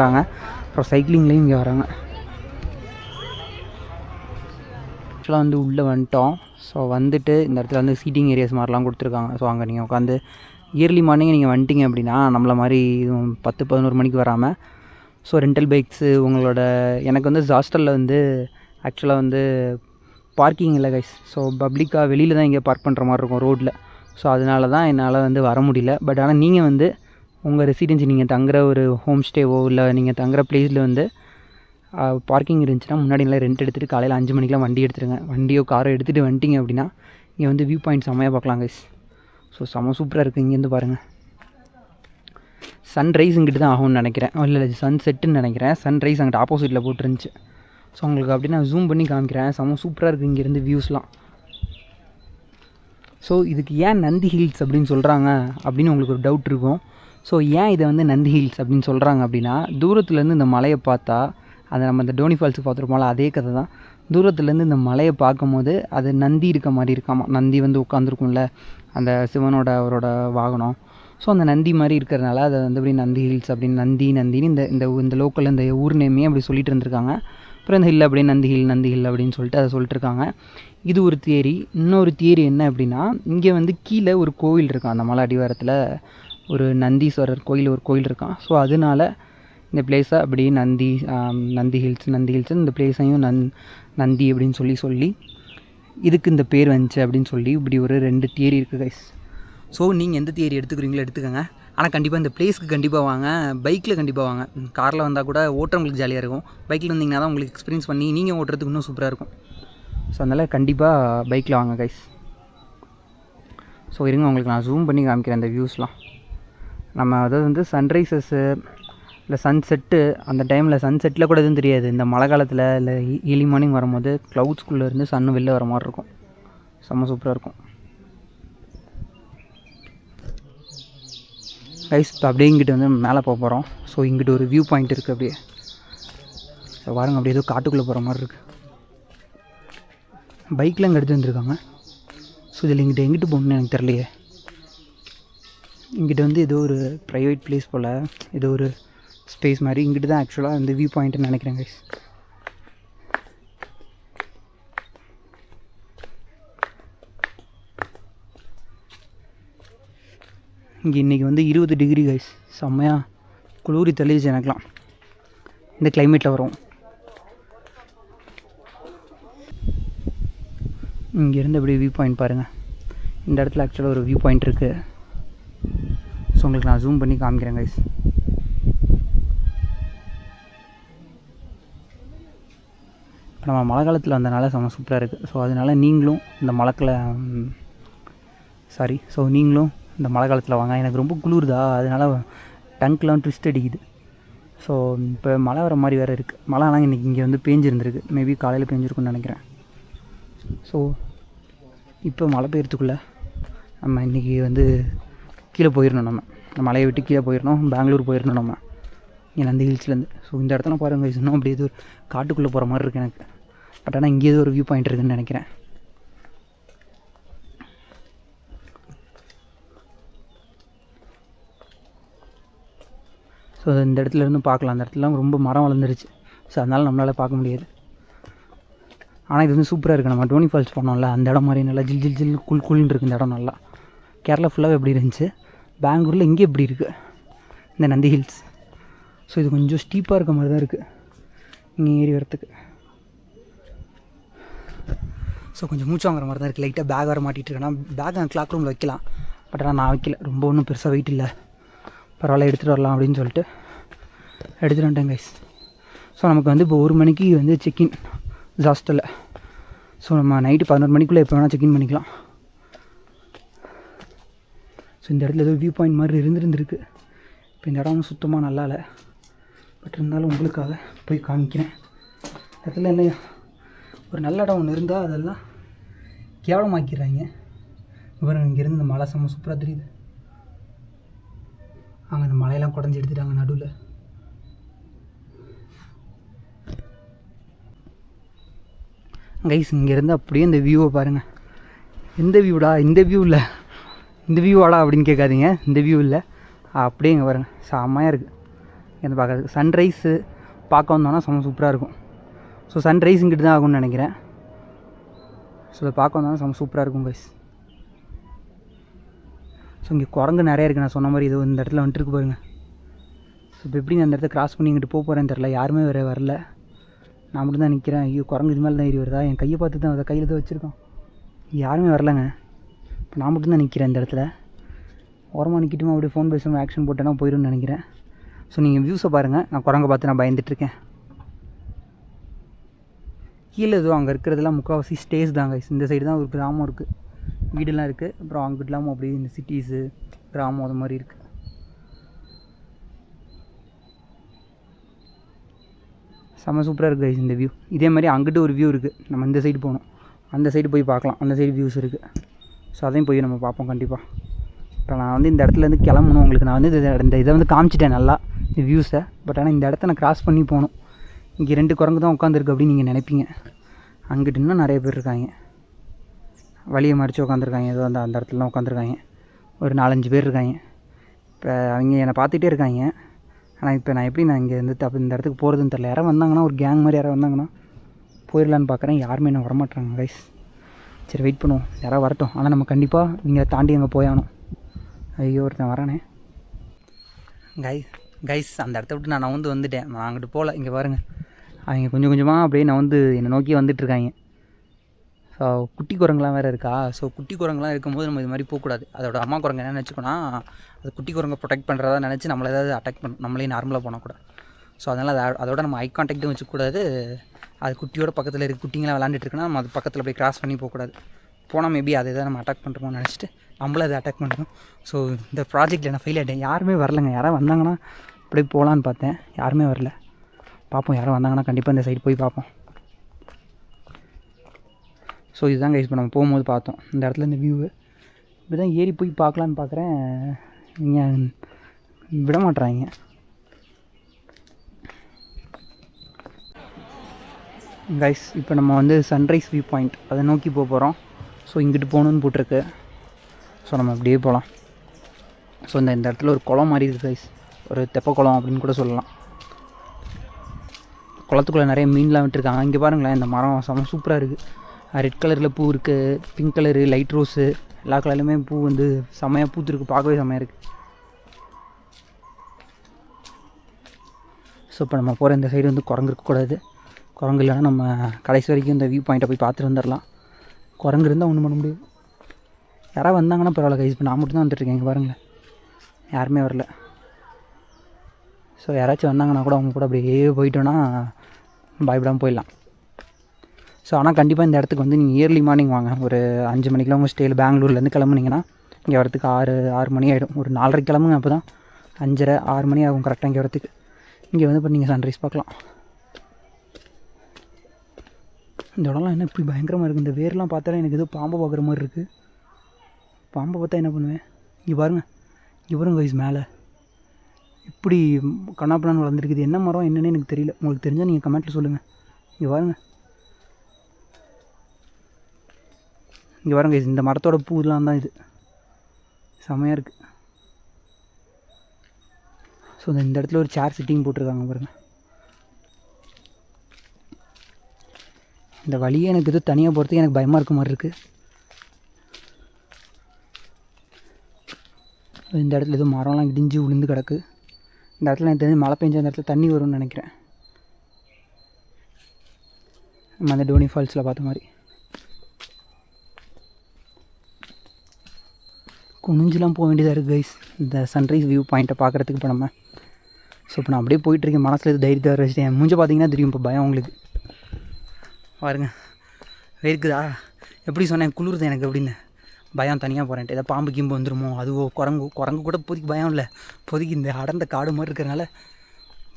வராங்க, அப்புறம் சைக்கிளிங்லேயும் இங்கே வராங்க. ஆக்சுவலாக வந்து உள்ளே வந்துட்டோம். ஸோ வந்துட்டு இந்த இடத்துல வந்து சீட்டிங் ஏரியாஸ் மாதிரிலாம் கொடுத்துருக்காங்க. ஸோ அங்கே நீங்கள் உட்காந்து இயர்லி மார்னிங் நீங்கள் வந்துட்டிங்க அப்படின்னா நம்மளை மாதிரி 10-11 மணிக்கு வராமல், ஸோ ரெண்டல் பைக்ஸு உங்களோட, எனக்கு வந்து ஹாஸ்டலில் வந்து ஆக்சுவலாக வந்து பார்க்கிங் இல்லை கைஸ். ஸோ பப்ளிக்காக வெளியில் தான் இங்கே பார்க் பண்ணுற மாதிரி இருக்கும் ரோட்டில். ஸோ அதனால தான் என்னால் வந்து வர முடியல. பட் ஆனால் நீங்கள் வந்து உங்கள் ரெசிடென்சி, நீங்கள் தங்குற ஒரு ஹோம் ஸ்டேவோ இல்லை நீங்கள் தங்குற பிளேஸில் வந்து பார்க்கிங் இருந்துச்சுன்னா முன்னாடி நல்லா ரெண்ட் எடுத்துகிட்டு காலையில் 5 மணிக்கெலாம் வண்டி எடுத்துருங்க. வண்டியோ காரோ எடுத்துகிட்டு வந்துட்டிங்க அப்படின்னா இங்கே வந்து வியூ பாயிண்ட் செம்மையாக பார்க்கலாம் கைஸ். ஸோ செம்ம சூப்பராக இருக்குது. இங்கேருந்து பாருங்கள், சன்ரைஸ் இங்கிட்டு தான் ஆகும்னு நினைக்கிறேன், இல்லை சன் செட்டுன்னு நினைக்கிறேன். சன்ரைஸ் அங்கிட்ட ஆப்போசிட்டில் போட்டுருந்துச்சு. ஸோ உங்களுக்கு அப்படி நான் ஜூம் பண்ணி காமிக்கிறேன். செம்ம சூப்பராக இருக்குது இங்கேருந்து வியூஸ்லாம். ஸோ இதுக்கு ஏன் நந்தி ஹில்ஸ் அப்படின்னு சொல்கிறாங்க அப்படின்னு உங்களுக்கு ஒரு டவுட் இருக்கும். ஸோ ஏன் இதை வந்து நந்தி ஹில்ஸ் அப்படின்னு சொல்கிறாங்க அப்படின்னா, தூரத்துலேருந்து இந்த மலையை பார்த்தா, அதை நம்ம இந்த டோனி ஃபால்ஸுக்கு பார்த்துருப்போம்ல, அதே கதை தான். தூரத்துலேருந்து இந்த மலையை பார்க்கும்போது அது நந்தி இருக்க மாதிரி இருக்காமா. நந்தி வந்து உட்காந்துருக்கும்ல, அந்த சிவனோட அவரோட வாகனம். ஸோ அந்த நந்தி மாதிரி இருக்கிறதுனால அதை வந்து அப்படி நந்தி ஹில்ஸ் அப்படின்னு நந்தின்னு இந்த லோக்கலில் இந்த ஊர் நேமே அப்படி சொல்லிட்டு இருந்திருக்காங்க. அப்புறம் இந்த ஹில் அப்படியே நந்தி ஹில் அப்படின்னு சொல்லிட்டு அதை சொல்லிட்டு இருக்காங்க. இது ஒரு தியரி. இன்னொரு தியரி என்ன அப்படின்னா, இங்கே வந்து கீழே ஒரு கோவில் இருக்கான், அந்த மலை அடிவாரத்தில் ஒரு நந்தீஸ்வரர் கோயில் ஒரு கோயில் இருக்கான். ஸோ அதனால் இந்த பிளேஸை அப்படியே நந்தி ஹில்ஸ் இந்த பிளேஸையும் நந்தி அப்படின்னு சொல்லி இதுக்கு இந்த பேர் வந்துச்சு அப்படின்னு சொல்லி இப்படி ஒரு 2 தியரி இருக்குது கைஸ். ஸோ நீங்கள் எந்த தியரி எடுத்துக்கிறீங்களோ எடுத்துக்கோங்க. ஆனால் கண்டிப்பாக இந்த பிளேஸ்க்கு கண்டிப்பாக வாங்க. பைக்கில் கண்டிப்பாக வாங்க. காரில் வந்தால் கூட ஓட்டுறவங்களுக்கு ஜாலியாக இருக்கும். பைக்கில் வந்தீங்கன்னா தான் உங்களுக்கு எக்ஸ்பீரியன்ஸ் பண்ணி நீங்கள் ஓட்டுறதுக்கு இன்னும் சூப்பராக இருக்கும். ஸோ அதனால் கண்டிப்பாக பைக்கில் வாங்க கைஸ். ஸோ இருங்க, உங்களுக்கு நான் ஜூம் பண்ணி காமிக்கிறேன் அந்த வியூஸ்லாம். நம்ம அதாவது வந்து சன்ரைசஸ்ஸு இல்லை சன்செட்டு, அந்த டைமில் சன்செட்டில் கூட எதுவும் தெரியாது. இந்த மழை காலத்தில் இல்லை ஏர்லி மார்னிங் வரும்போது க்ளவுட்ஸ்குள்ளே இருந்து சன்னு வெளில வர மாதிரி இருக்கும். செம்ம சூப்பராக இருக்கும் கைஸ். இப்போ அப்படியே இங்கிட்டு வந்து மேலே போக போகிறோம். ஸோ இங்கிட்டு ஒரு வியூ பாயிண்ட் இருக்குது அப்படியே. ஸோ பாருங்க, அப்படியே ஏதோ காட்டுக்குள்ளே போகிற மாதிரி இருக்குது. பைக்கில் இங்கே எடுத்து வந்துருக்காங்க. ஸோ இதில் எங்கிட்டு போகணுன்னு எனக்கு தெரியலையே. இங்கிட்ட வந்து ஏதோ ஒரு ப்ரைவேட் பிளேஸ் போல், ஏதோ ஒரு ஸ்பேஸ் மாதிரி. இங்கிட்டு தான் ஆக்சுவலாக இந்த வியூ பாயிண்ட்டுன்னு நினைக்கிறேன் கைஸ். இங்கே இன்றைக்கி வந்து 20 டிகிரி கைஸ். செம்மையாக குளூரி தெளிச்சு எனக்குலாம் இந்த கிளைமேட்டில் வரும். இங்கேருந்து அப்படியே வியூ பாயிண்ட் பாருங்கள். இந்த இடத்துல ஆக்சுவலாக ஒரு வியூ பாயிண்ட் இருக்குது. ஸோ உங்களுக்கு நான் ஜூம் பண்ணி காமிக்கிறேன் கைஸ். இப்போ நம்ம மழை காலத்தில் வந்தனால செம்ம சூப்பராக இருக்குது. ஸோ அதனால் நீங்களும் இந்த நீங்களும் இந்த மழை காலத்தில் வாங்க. எனக்கு ரொம்ப குளிருதா, அதனால் டங்க்லாம் ட்விஸ்ட் அடிக்குது. ஸோ இப்போ மழை வர மாதிரி வேறு இருக்குது. மழை ஆனால் இன்றைக்கி இங்கே வந்து பேஞ்சிருந்துருக்கு. மேபி காலையில் பேஞ்சிருக்குன்னு நினைக்கிறேன். ஸோ இப்போ மழை பெய்யறதுக்குள்ளே நம்ம இன்றைக்கி வந்து கீழே போயிடணும். நம்ம மலையை விட்டு கீழே போயிடணும். பெங்களூர் போயிடணும் நம்ம இங்கே நந்தி ஹில்ஸ்லேருந்து. ஸோ இந்த இடத்துல பாருங்கள், இன்னும் அப்படியே ஏதோ காட்டுக்குள்ளே போகிற மாதிரி இருக்குது எனக்கு. பட் ஆனால் இங்கே ஏதோ ஒரு வியூ பாயிண்ட் இருக்குதுன்னு நினைக்கிறேன். ஸோ இந்த இடத்துலேருந்து பார்க்கலாம். அந்த இடத்துலலாம் ரொம்ப மரம் வளர்ந்துருச்சு. ஸோ அதனால் நம்மளால் பார்க்க முடியாது. ஆனால் இது வந்து சூப்பராக இருக்குது. நம்ம டோனி ஃபால்ஸ் போனோம்ல, அந்த இடம் மாதிரி நல்லா ஜில் கூல்னு இருக்குது இந்த இடம். நல்லா கேரளா ஃபுல்லாக எப்படி இருந்துச்சு, பெங்களூரில் இங்கே எப்படி இருக்குது இந்த நந்தி ஹில்ஸ். ஸோ இது கொஞ்சம் ஸ்டீப்பாக இருக்க மாதிரி தான் இருக்குது இங்கே ஏறி வரத்துக்கு. ஸோ கொஞ்சம் மூச்சு வாங்குற மாதிரி தான் இருக்குது. லைட்டாக பேக் வர மாட்டிகிட்டு இருக்கேன். பேக் நான் கிளாக் ரூமில் வைக்கலாம். பட் ஆனால் நான் வைக்கல. ரொம்ப ஒன்றும் பெருசாக வெயிட் இல்லை, பரவாயில்ல எடுத்துகிட்டு வரலாம் அப்படின்னு சொல்லிட்டு எடுத்துகிட்டு வந்துட்டேன் கைஸ். ஸோ நமக்கு வந்து இப்போ 1 மணிக்கு வந்து செக்இன் ஹாஸ்டலில். ஸோ நம்ம நைட்டு 11 மணிக்குள்ளே எப்போ வேணால் செக்இன் பண்ணிக்கலாம். ஸோ இந்த இடத்துல ஏதோ வியூ பாயிண்ட் மாதிரி இருந்துருக்கு. இப்போ இந்த இடம் சுத்தமாக நல்லா இல்லை, பட் இருந்தாலும் உங்களுக்காக போய் காமிக்கிறேன். இடத்துல என்ன ஒரு நல்ல இடம் ஒன்று இருந்தால் அதெல்லாம் கேவலமாக்கிடுறாங்க. இவரும் இங்கேருந்து இந்த மலை செம்ம சூப்பராக தெரியுது. அங்கே அந்த மலையெல்லாம் குடஞ்சி எடுத்துட்டாங்க நடுவில். கைஸ் இங்கேருந்து அப்படியே இந்த வியூவை பாருங்கள். எந்த வியூடா? இந்த வியூ இல்லை, இந்த வியூவாடா அப்படின்னு கேட்காதீங்க. இந்த வியூ இல்லை, அப்படியே இங்கே பாருங்கள். செம்மையாக இருக்குது என்ன பார்க்குறதுக்கு. சன்ரைஸு பார்க்க வந்தோன்னா செம்ம சூப்பராக இருக்கும். ஸோ சன்ரைஸ் இங்கிட்டு தான் ஆகும்னு நினைக்கிறேன். ஸோ அதை பார்க்க வந்தோன்னா செம்ம சூப்பராக இருக்கும் கைஸ். ஸோ இங்கே குரங்கு நிறையா இருக்குது. நான் சொன்ன மாதிரி இது இந்த இடத்துல வந்துட்டுருக்கு பாருங்கள். ஸோ இப்போ எப்படி நான் அந்த இடத்த கிராஸ் பண்ணி இங்கிட்டு போகிறேன்னு தெரில. யாருமே வேறு வரல, நான் மட்டும் தான் நிற்கிறேன். ஐயோ குரங்கு இது மேலே தான் ஏறி வருதா? என் கையை பார்த்து தான் அதை கையில் தான் வச்சுருக்கோம். யாருமே வரலங்க. இப்போ நான் மட்டும் தான் நிற்கிறேன் இந்த இடத்துல. ஓரமாக நிற்கிட்டுமா அப்படியே ஃபோன் பேசாமல் ஆக்ஷன் போட்டேன்னா போயிடும்னு நினைக்கிறேன். ஸோ நீங்கள் வியூஸை பாருங்கள். நான் குரங்கை பார்த்து நான் பயந்துட்டுருக்கேன். கீழே எதுவும் அங்கே இருக்கிறதெல்லாம் முக்கால்வாசி ஸ்டேஸ் தாங்க. இந்த சைடு தான் ஒரு கிராமம் இருக்குது, வீடெல்லாம் இருக்குது. அப்புறம் அங்கிட்டு இல்லாமல் அப்படியே இந்த சிட்டிஸு கிராமம் அது மாதிரி இருக்குது. செம்ம சூப்பராக இருக்குது கைஸ் இந்த வியூ. இதே மாதிரி அங்கிட்டு ஒரு வியூ இருக்குது. நம்ம இந்த சைடு போகணும், அந்த சைடு போய் பார்க்கலாம். அந்த சைடு வியூஸ் இருக்குது. ஸோ அதையும் போய் நம்ம பார்ப்போம் கண்டிப்பாக. இப்போ நான் வந்து இந்த இடத்துலேருந்து கிளம்பணும். உங்களுக்கு நான் வந்து இந்த இதை வந்து காமிச்சிட்டேன் நல்லா, இந்த வியூஸை. பட் ஆனால் இந்த இடத்த நான் கிராஸ் பண்ணி போகணும். இங்கே 2 குரங்கு தான் உட்காந்துருக்கு அப்படின்னு நீங்கள் நினைப்பீங்க. அங்கிட்டு இன்னும் நிறைய பேர் இருக்காங்க, வழியை மறித்து உட்காந்துருக்காங்க. ஏதோ அந்த இடத்துலலாம் உட்காந்துருக்காங்க. ஒரு 4-5 பேர் இருக்காங்க. இப்போ அவங்க என்னை பார்த்துட்டே இருக்காங்க. ஆனால் இப்போ நான் எப்படி இங்கே இருந்துட்டு அப்போ இந்த இடத்துக்கு போகிறதுன்னு தெரில. யாராவது வந்தாங்கன்னா, ஒரு கேங் மாதிரி யாராவது வந்தாங்கன்னா போயிடலான்னு பார்க்குறேன். யாருமே என்ன வரமாட்டாங்க கைஸ். சரி வெயிட் பண்ணுவோம், யாராவது வரட்டும். ஆனால் நம்ம கண்டிப்பாக நீங்கள் தாண்டி அங்கே போயாகணும். ஐயோ ஒருத்தன் வரானே. கைஸ் அந்த இடத்த விட்டு நான் வந்துட்டேன். நான் அங்கிட்டு போகல. இங்கே பாருங்கள், அவங்க கொஞ்சம் கொஞ்சமாக அப்படியே என்னை நோக்கி வந்துட்டுருக்காங்க. ஸோ குட்டி குரங்குலாம் வேறு இருக்கா. ஸோ குட்டி குரங்குலாம் இருக்கும்போது நம்ம இது மாதிரி போகக்கூடாது. அதோட அம்மா குரங்கு என்ன நினச்சிக்கோன்னா, அது குட்டி குரங்கை ப்ரொடெக்ட் பண்ணுறதா நினச்சி நம்மளை ஏதாவது அட்டாக் பண்ணணும், நம்மளே நார்மலாக போனக்கூடாது. ஸோ அதனால் அதோட நம்ம ஐ கான்டாக்டும் வச்சுக்கூடாது. அது குட்டியோட பக்கத்தில் இருக்க குட்டிங்களாம் விளாண்டுட்டுருக்குன்னா நம்ம அது பக்கத்தில் போய் கிராஸ் பண்ணி போகக்கூடாது. போனால் மேபி அதை தான் நம்ம அட்டாக் பண்ணுறோம்னு நினச்சிட்டு நம்மளும் அதை அட்டாக் பண்ணுறோம். ஸோ இந்த ப்ராஜெக்ட்டில் நான் ஃபெயில் ஆகிட்டேன். யாருமே வரலைங்க. யாராவது வந்தாங்கன்னா அப்படியே போகலான்னு பார்த்தேன், யாருமே வரல. பார்ப்போம், யாரும் வந்தாங்கன்னா கண்டிப்பாக இந்த சைடு போய் பார்ப்போம். ஸோ இதுதான் கைஸ் இப்போ நம்ம போகும்போது பார்த்தோம் இந்த இடத்துல இந்த வியூவு. இப்படி தான் ஏறி போய் பார்க்கலான்னு பார்க்குறேன், நீங்கள் விட மாட்றாங்க. கைஸ் இப்போ நம்ம சன்ரைஸ் வியூ பாயிண்ட் அதை நோக்கி போக போகிறோம். ஸோ இங்கிட்டு போகணுன்னு போட்டிருக்கு. ஸோ நம்ம அப்படியே போகலாம். ஸோ இந்த இடத்துல ஒரு குளம் மாதிரி இருக்குது கைஸ், ஒரு தெப்ப குளம் அப்படின்னு கூட சொல்லலாம். குளத்துக்குள்ளே நிறைய மீன்லாம் விட்டுருக்காங்க. இங்கே பாருங்களேன், இந்த மரம் செம்ம சூப்பராக இருக்குது. ரெட் கலரில் பூ இருக்குது, பிங்க் கலரு, லைட் ரோஸு, எல்லா கலர்லையுமே பூ செம்மையாக பூத்துருக்கு. பார்க்கவே செம்மையாக இருக்குது. ஸோ இப்போ நம்ம போகிற இந்த சைடு குரங்கு இருக்கக்கூடாது. குரங்கு இல்லைன்னா நம்ம கடைசி வரைக்கும் இந்த வியூ பாயிண்ட்டை போய் பார்த்துட்டு வந்துடலாம். குரங்கு இருந்தால் ஒன்றும் பண்ண முடியாது. யாராவது வந்தாங்கன்னா பரவாயில்ல கைஸ். இப்போ நான் மட்டும் தான் வந்துட்டுருக்கேன். இங்கே பாருங்களேன், யாருமே வரல. ஸோ யாராச்சும் வந்தாங்கன்னா கூட அவங்க கூட அப்படியே போயிட்டோன்னா பயப்படாமல் போயிடலாம். ஸோ ஆனால் கண்டிப்பாக இந்த இடத்துக்கு நீங்கள் இயர்லி மார்னிங் வாங்க. ஒரு 5 மணிக்கெலாம் உங்கள் ஸ்டேயில் பெங்களூர்லேருந்து கிளம்புனீங்கன்னா இங்கே வரத்துக்கு 6 மணி ஆகிடும். ஒரு 4:30 கிளம்புங்க, அப்போ தான் 5:30 6 மணி ஆகும் கரெக்டாக இங்கே வரத்துக்கு. இங்கே இப்போ நீங்கள் சன்ரைஸ் பார்க்கலாம். இந்த இடம்லாம் என்ன இப்படி பயங்கரமாக இருக்குது. இந்த வேர்லாம் பார்த்தாலே எனக்கு ஏதோ பாம்பை பார்க்குற மாதிரி இருக்குது. பாம்பை பார்த்தா என்ன பண்ணுவேன். இங்கே பாருங்கள், இங்கே பாருங்க கைஸ், மேலே இப்படி கண்ணாப்பண்ணான்னு வளர்ந்துருக்குது. என்ன மரம் என்னென்னு எனக்கு தெரியல. உங்களுக்கு தெரிஞ்சால் நீங்கள் கமெண்ட்டில் சொல்லுங்கள். இங்கே பாருங்கள், இங்கே பாருங்க கைஸ், இந்த மரத்தோட பூலாம் தான் இது. செம்மையாக இருக்குது. ஸோ இந்த இடத்துல ஒரு சேர் சிட்டிங் போட்டிருக்காங்க பாருங்கள். இந்த வழியே எனக்கு எதுவும் தனியாக போகிறதுக்கு எனக்கு பயமாக இருக்க மாதிரி இருக்குது. இந்த இடத்துல எதுவும் மரம்லாம் இடிஞ்சு விழுந்து கிடக்கு. இந்த இடத்துல எனக்கு தெரிஞ்சு மழை பெஞ்ச அந்த இடத்துல தண்ணி வரும்னு நினைக்கிறேன். நம்ம அந்த டோனி ஃபால்ஸில் பார்த்த மாதிரி குனிஞ்செலாம் போக வேண்டியதாக இருக்குது கைஸ் இந்த சன்ரைஸ் வியூ பாயிண்ட்டை பார்க்குறதுக்கு. இப்போ நம்ம இப்போ நான் அப்படியே போயிட்டுருக்கேன். மனசில் எது தைரியத்தை வர வச்சுட்டேன். என் மூஞ்ச பார்த்தீங்கன்னா தெரியும் இப்போ பயம் உங்களுக்கு. பாருங்க, வேர்க்குதா? எப்படி சொன்னேன், குளிருது எனக்கு அப்படின்னு. பயம் தனியாக போகிறேன்ட்டு. ஏதாவது பாம்பு கிம்பு வந்துடுமோ, அதுவோ குரங்கு கூட இப்போதைக்கு பயம் இல்லை. இப்போதைக்கு இந்த அடர்ந்த காடு மாதிரி இருக்கிறனால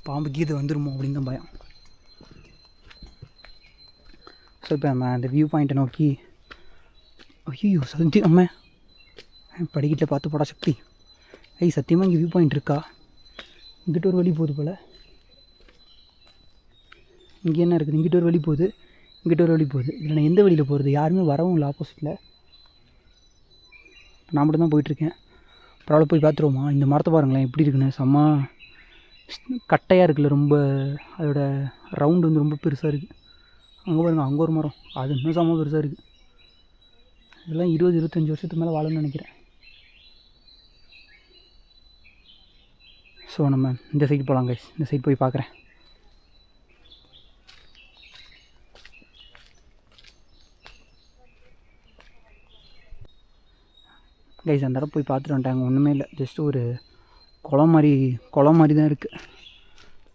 பாம்பு கீது வந்துடுமோ அப்படின்னு தான் பயம். ஸோ இப்போ நம்ம அந்த வியூ பாயிண்ட்டை நோக்கி, ஐயோ சத்தி அம்மா படிக்கிட்ட பார்த்து போடா சக்தி. சத்தியமாக இங்கே வியூ பாயிண்ட் இருக்கா? இங்கிட்ட ஒரு வழி போகுது போல். இங்கே என்ன இருக்குது? இங்கிட்ட ஒரு வழி போகுது, இங்கிட்ட ஒரு வழி போகுது. இதில் நான் எந்த வழியில் போகிறது? யாருமே வரவும் இல்லை ஆப்போசிட்டில். நான் மட்டும் தான் போயிட்டுருக்கேன். பரவாயில்ல, போய் பார்த்துருவோமா? இந்த மரத்தை பாருங்களேன் எப்படி இருக்குன்னு. செம்ம கட்டையாக இருக்குல்ல, ரொம்ப அதோட ரவுண்டு ரொம்ப பெருசாக இருக்குது. அங்கே பாருங்கள், அங்கே ஒரு மரம், அது இன்னும் செம்ம பெருசாக இருக்குது. இதெல்லாம் 20-25 வருஷத்துக்கு மேலே வாழணும்னு நினைக்கிறேன். ஸோ நம்ம இந்த சைடு போகலாம் கைஸ். இந்த சைடு போய் பார்க்குறேன். கைஸ் அந்த இடம் போய் பார்த்துட்டு வந்துட்டாங்க. ஒன்றுமே இல்லை, ஜஸ்ட் ஒரு குளம் மாதிரி தான் இருக்குது.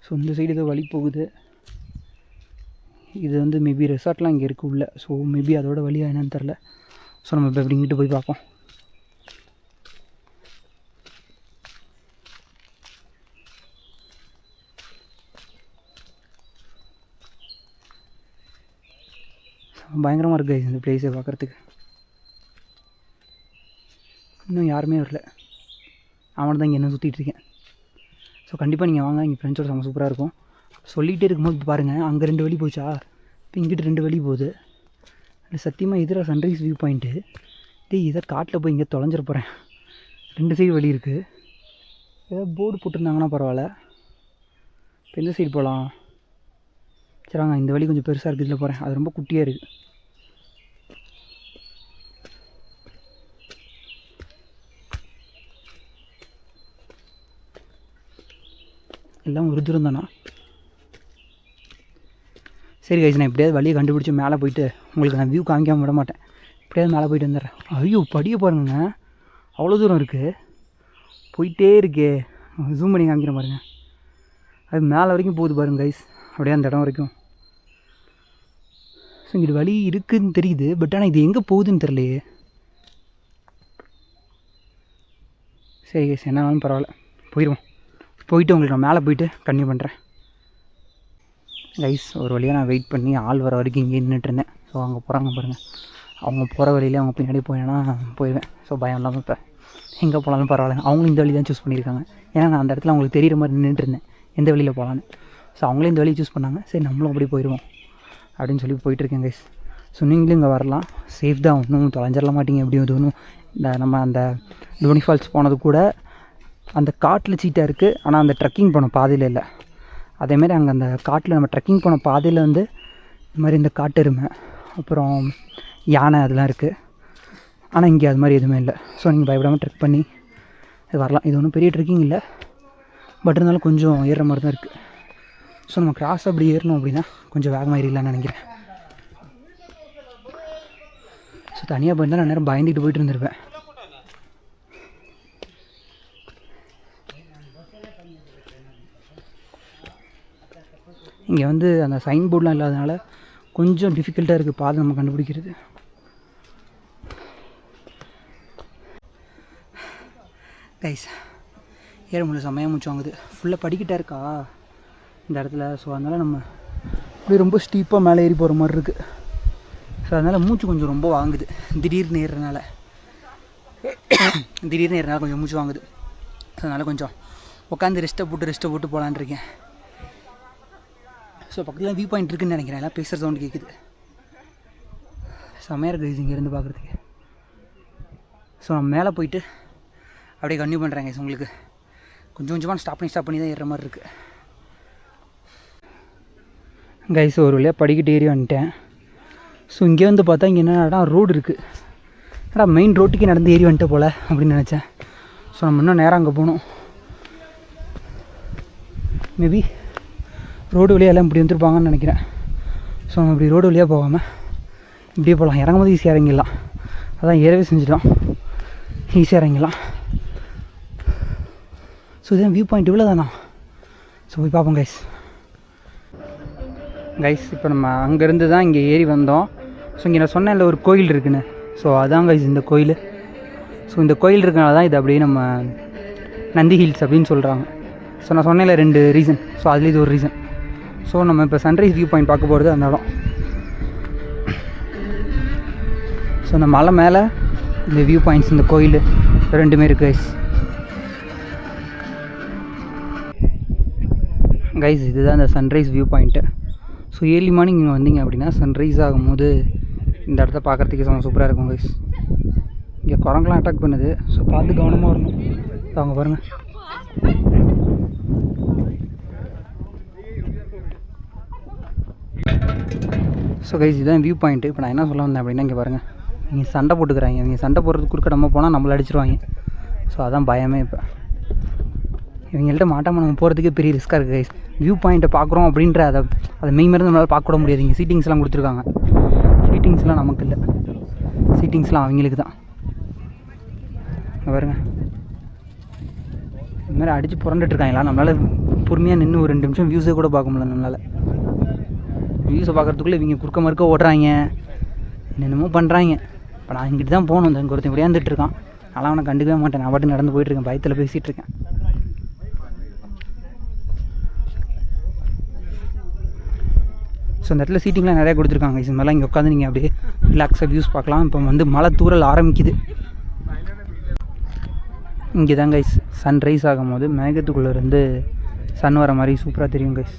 ஸோ இந்த சைடு ஏதோ வழி போகுது. இது மேபி ரெசார்ட்லாம் இங்கே இருக்குது உள்ள. ஸோ மேபி அதோட வழியாக என்னன்னு தெரில. ஸோ நம்ம இப்போ எப்படி இங்கிட்டு போய் பார்ப்போம். பயங்கரமாக இருக்குது இந்த பிளேஸை பார்க்குறதுக்கு. இன்னும் யாருமே வரல. அவனை தான் இங்கே என்ன சுற்றிட்டுருக்கேன். ஸோ கண்டிப்பாக நீங்கள் வாங்க, எங்கள் ஃப்ரெண்ட்ஸோட செம்ம சூப்பராக இருக்கும். சொல்லிகிட்டே இருக்கும்போது இப்போ பாருங்கள், அங்கே 2 வழி போச்சா, இப்போ இங்கிட்டு 2 வழி போகுது. அது சத்தியமாக எதிராக சன்ரைஸ் வியூ பாயிண்ட்டு. இதை காட்டில் போய் இங்கே தொலைஞ்சிட போகிறேன். 2 சைடு வழி இருக்குது. ஏதாவது போர்டு போட்டிருந்தாங்கன்னா பரவாயில்ல. இப்போ எந்த சைடு போகலாம்? சரி வாங்க, இந்த வழி கொஞ்சம் பெருசாக இருக்குது, இதில் போகிறேன். அது ரொம்ப குட்டியாக இருக்குது. எல்லாம் ஒரு தூரம் தானா? சரி கைஸ், நான் எப்படியாவது வழியை கண்டுபிடிச்சி மேலே போயிட்டு உங்களுக்கு நான் வியூ காமிக்காமல் விட மாட்டேன். எப்படியாவது மேலே போயிட்டு வந்துடுறேன். ஐயோ படிய பாருங்க, அவ்வளோ தூரம் இருக்குது, போயிட்டே இருக்கே. ஜூம் பண்ணி காமிக்கிற பாருங்க, அது மேலே வரைக்கும் போகுது பாருங்க கைஸ், அப்படியே அந்த இடம் வரைக்கும். ஸோ இங்கிட்டு வழி இருக்குதுன்னு தெரியுது, பட் ஆனால் இது எங்கே போகுதுன்னு தெரியலையே. சரி கைஸ், என்னாலும் பரவாயில்ல, போயிடுவோம். போயிட்டு உங்களுக்கு நான் மேலே போயிட்டு கன்டினியூ பண்ணுறேன் கைஸ். ஒரு வழியாக நான் வெயிட் பண்ணி ஆள் வர வரைக்கும் இங்கே நின்றுட்டுருந்தேன். ஸோ அங்கே போகிறாங்க பாருங்கள், அவங்க போகிற வழியிலே அவங்க பின்னாடி போயினா போயிடுவேன். ஸோ பயம் இல்லாமல் இப்போ எங்கே போகலான்னு பரவாயில்ல. அவங்களும் இந்த வழி தான் சூஸ் பண்ணியிருக்காங்க. ஏன்னா நான் அந்த இடத்துல அவங்களுக்கு தெரிகிற மாதிரி நின்றுட்டுருந்தேன் எந்த வழியில் போகலான்னு. ஸோ அவங்களே இந்த வழியை சூஸ் பண்ணாங்க. சரி நம்மளும் அப்படி போயிடுவோம் அப்படின்னு சொல்லி போயிட்டுருக்கேன் கைஸ். ஸோ நீங்களும் இங்கே வரலாம், சேஃப் தான், ஒன்றும் தொலைஞ்சிடல மாட்டிங்க. எப்படி ஒன்றும் இந்த நம்ம அந்த லோனி ஃபால்ஸ் போனது கூட அந்த காட்டில் சீட்டாக இருக்குது, ஆனால் அந்த ட்ரெக்கிங் போன பாதையில் இல்லை. அதேமாதிரி அங்கே அந்த காட்டில் நம்ம ட்ரெக்கிங் போன பாதையில் வந்து இந்த மாதிரி இந்த காட்டெருமை அப்புறம் யானை அதெல்லாம் இருக்குது. ஆனால் இங்கே அது மாதிரி எதுவுமே இல்லை. ஸோ நீங்கள் பயப்படாமல் ட்ரெக் பண்ணி இது வரலாம். இது ஒன்றும் பெரிய ட்ரெக்கிங் இல்லை, பட் இருந்தாலும் கொஞ்சம் ஏறுற மாதிரி தான் இருக்குது. ஸோ நம்ம கிராஸ் அப்படி ஏறணும் அப்படின்னா கொஞ்சம் வேகமாக ஏறிடலான்னு நினைக்கிறேன். ஸோ தனியாக போயிருந்தால் நான் நேரம் பயந்துட்டு போயிட்டு இருந்திருப்பேன். இங்கே வந்து அந்த சைன் போர்டெலாம் இல்லாதனால கொஞ்சம் டிஃபிகல்ட்டாக இருக்குது பாதை நம்ம கண்டுபிடிக்கிறது. கைஸ் ஏற முடியல, செம்மையாக மூச்சு வாங்குது. ஃபுல்லாக படிக்கிட்டே இருக்கா இந்த இடத்துல. ஸோ அதனால் நம்ம அப்படியே ரொம்ப ஸ்டீப்பாக மேலே ஏறி போகிற மாதிரி இருக்குது. ஸோ அதனால் மூச்சு கொஞ்சம் ரொம்ப வாங்குது. திடீர்னு ஏறுறதுனால கொஞ்சம் மூச்சு வாங்குது. ஸோ அதனால் கொஞ்சம் உட்காந்து ரெஸ்ட்டை போட்டு போகலான்னு இருக்கேன். ஸோ பக்கத்தில் வியூ பாயிண்ட் இருக்குதுன்னு நினைக்கிறேன். எல்லாம் பேசுகிற சவுண்டு கேட்குது. செம்மையாக இருக்குது இங்கேருந்து பார்க்குறதுக்கு. ஸோ நான் மேலே போயிட்டு அப்படியே கன்டினியூ பண்ணுறேன் கைஸ். உங்களுக்கு கொஞ்சம் கொஞ்சமாக ஸ்டாப் பண்ணி தான் ஏறுற மாதிரி இருக்குது கைஸ். ஒரு வழியாக படிக்கிட்டு ஏறி வந்துட்டேன். ஸோ இங்கே வந்து பார்த்தா இங்கே என்னடா ரோடு இருக்குது. மெயின் ரோட்டுக்கே நடந்து ஏறி வந்துட்டு போல் அப்படின்னு நினச்சேன். ஸோ நம்ம இன்னும் நேரம் அங்கே போகணும். மேபி ரோடு வழியாக எல்லாம் இப்படி வந்துருப்பாங்கன்னு நினைக்கிறேன். ஸோ நம்ம இப்படி ரோடு வழியாக போகாமல் இப்படியே போகலாம். இறங்கும்போது ஈஸியாக இறங்கிடலாம். அதான் ஏறவே செஞ்சிட்டோம், ஈஸியாக இறங்கிடலாம். ஸோ இதுதான் வியூ பாயிண்ட், இவ்வளோ தானா? ஸோ போய் பார்ப்போம் கைஸ். இப்போ நம்ம அங்கேருந்து தான் இங்கே ஏறி வந்தோம். ஸோ இங்கே நான் சொன்னேன்ல ஒரு கோயில் இருக்குன்னு. ஸோ அதான் கைஸ் இந்த கோயில். ஸோ இந்த கோயில் இருக்கனால தான் இது அப்படியே நம்ம நந்தி ஹில்ஸ் அப்படின்னு சொல்கிறாங்க. ஸோ நான் சொன்னேன்ல 2 ரீசன். ஸோ அதில் இது ஒரு ரீசன். ஸோ நம்ம இப்போ சன்ரைஸ் வியூ பாயிண்ட் பார்க்க போகிறது அந்த இடம். ஸோ இந்த மலை மேலே இந்த வியூ பாயிண்ட்ஸ், இந்த கோயில் ரெண்டுமே இருக்குது கைஸ். இதுதான் இந்த sunrise view point. So early morning இங்கே வந்தீங்க அப்படின்னா சன்ரைஸ் ஆகும்போது இந்த இடத்த பார்க்குறதுக்கு செம்ம சூப்பராக இருக்கும் கைஸ். இங்கே குரங்கெலாம் அட்டாக் பண்ணுது. ஸோ பார்த்து கவனமாக வரணும். அவங்க பாருங்கள். ஸோ கைஸ் இதுதான் வியூ பாயிண்ட்டு. இப்போ நான் என்ன சொல்ல வந்தேன் அப்படின்னா இங்கே பாருங்கள், இங்கே சண்டை போட்டுக்கிறாங்க. இவங்க சண்டை போடுறதுக்கு குறுக்க நம்ம போனால் நம்மளை அடிச்சிருவாங்க. ஸோ அதான் பயமே. இப்போ இவங்கள்ட்ட மாட்டாமல் நம்ம போகிறதுக்கே பெரிய ரிஸ்க்காக இருக்குது கைஸ். வியூ பாயிண்ட்டை பார்க்குறோம் அப்படின்ற அதை மெய் மருந்து நம்மளால் பார்க்க கூட முடியாது. இங்கே சீட்டிங்ஸ்லாம் கொடுத்துருக்காங்க. சீட்டிங்ஸ்லாம் நமக்கு இல்லை, சீட்டிங்ஸ்லாம் அவங்களுக்கு தான். பாருங்க, இது மாதிரி அடித்து புரண்டுட்ருக்காங்களா. நம்மளால் பொறுமையாக நின்று ஒரு 2 நிமிஷம் வியூஸை கூட பார்க்க முடியல. நம்மளால் வியூஸை பார்க்குறதுக்குள்ளே இவங்க குறுக்க மறுக்க ஓடுறாங்க, என்னென்னமோ பண்ணுறாங்க. இப்போ நான் இங்கிட்டு தான் போகணும். இந்த இங்கே ஒருத்தன் விளையாண்டுட்டுருக்கான். அதெல்லாம் அவனை கண்டுக்கவே மாட்டேன். நான் பாட்டு நடந்து போயிட்டுருக்கேன், பயத்தில் பேசிகிட்ருக்கேன். ஸோ இந்த இடத்துல சீட்டிங்லாம் நிறையா கொடுத்துருக்காங்க. இது மாதிரிலாம் இங்கே உட்காந்து நீங்கள் அப்படியே ரிலாக்ஸாக வியூஸ் பார்க்கலாம். இப்போ வந்து மழை தூறல் ஆரம்பிக்குது. இங்கே தான் கைஸ் சன்ரைஸ் ஆகும்போது மேகத்துக்குள்ளே இருந்து சன் வர மாதிரி சூப்பராக தெரியும் கைஸ்.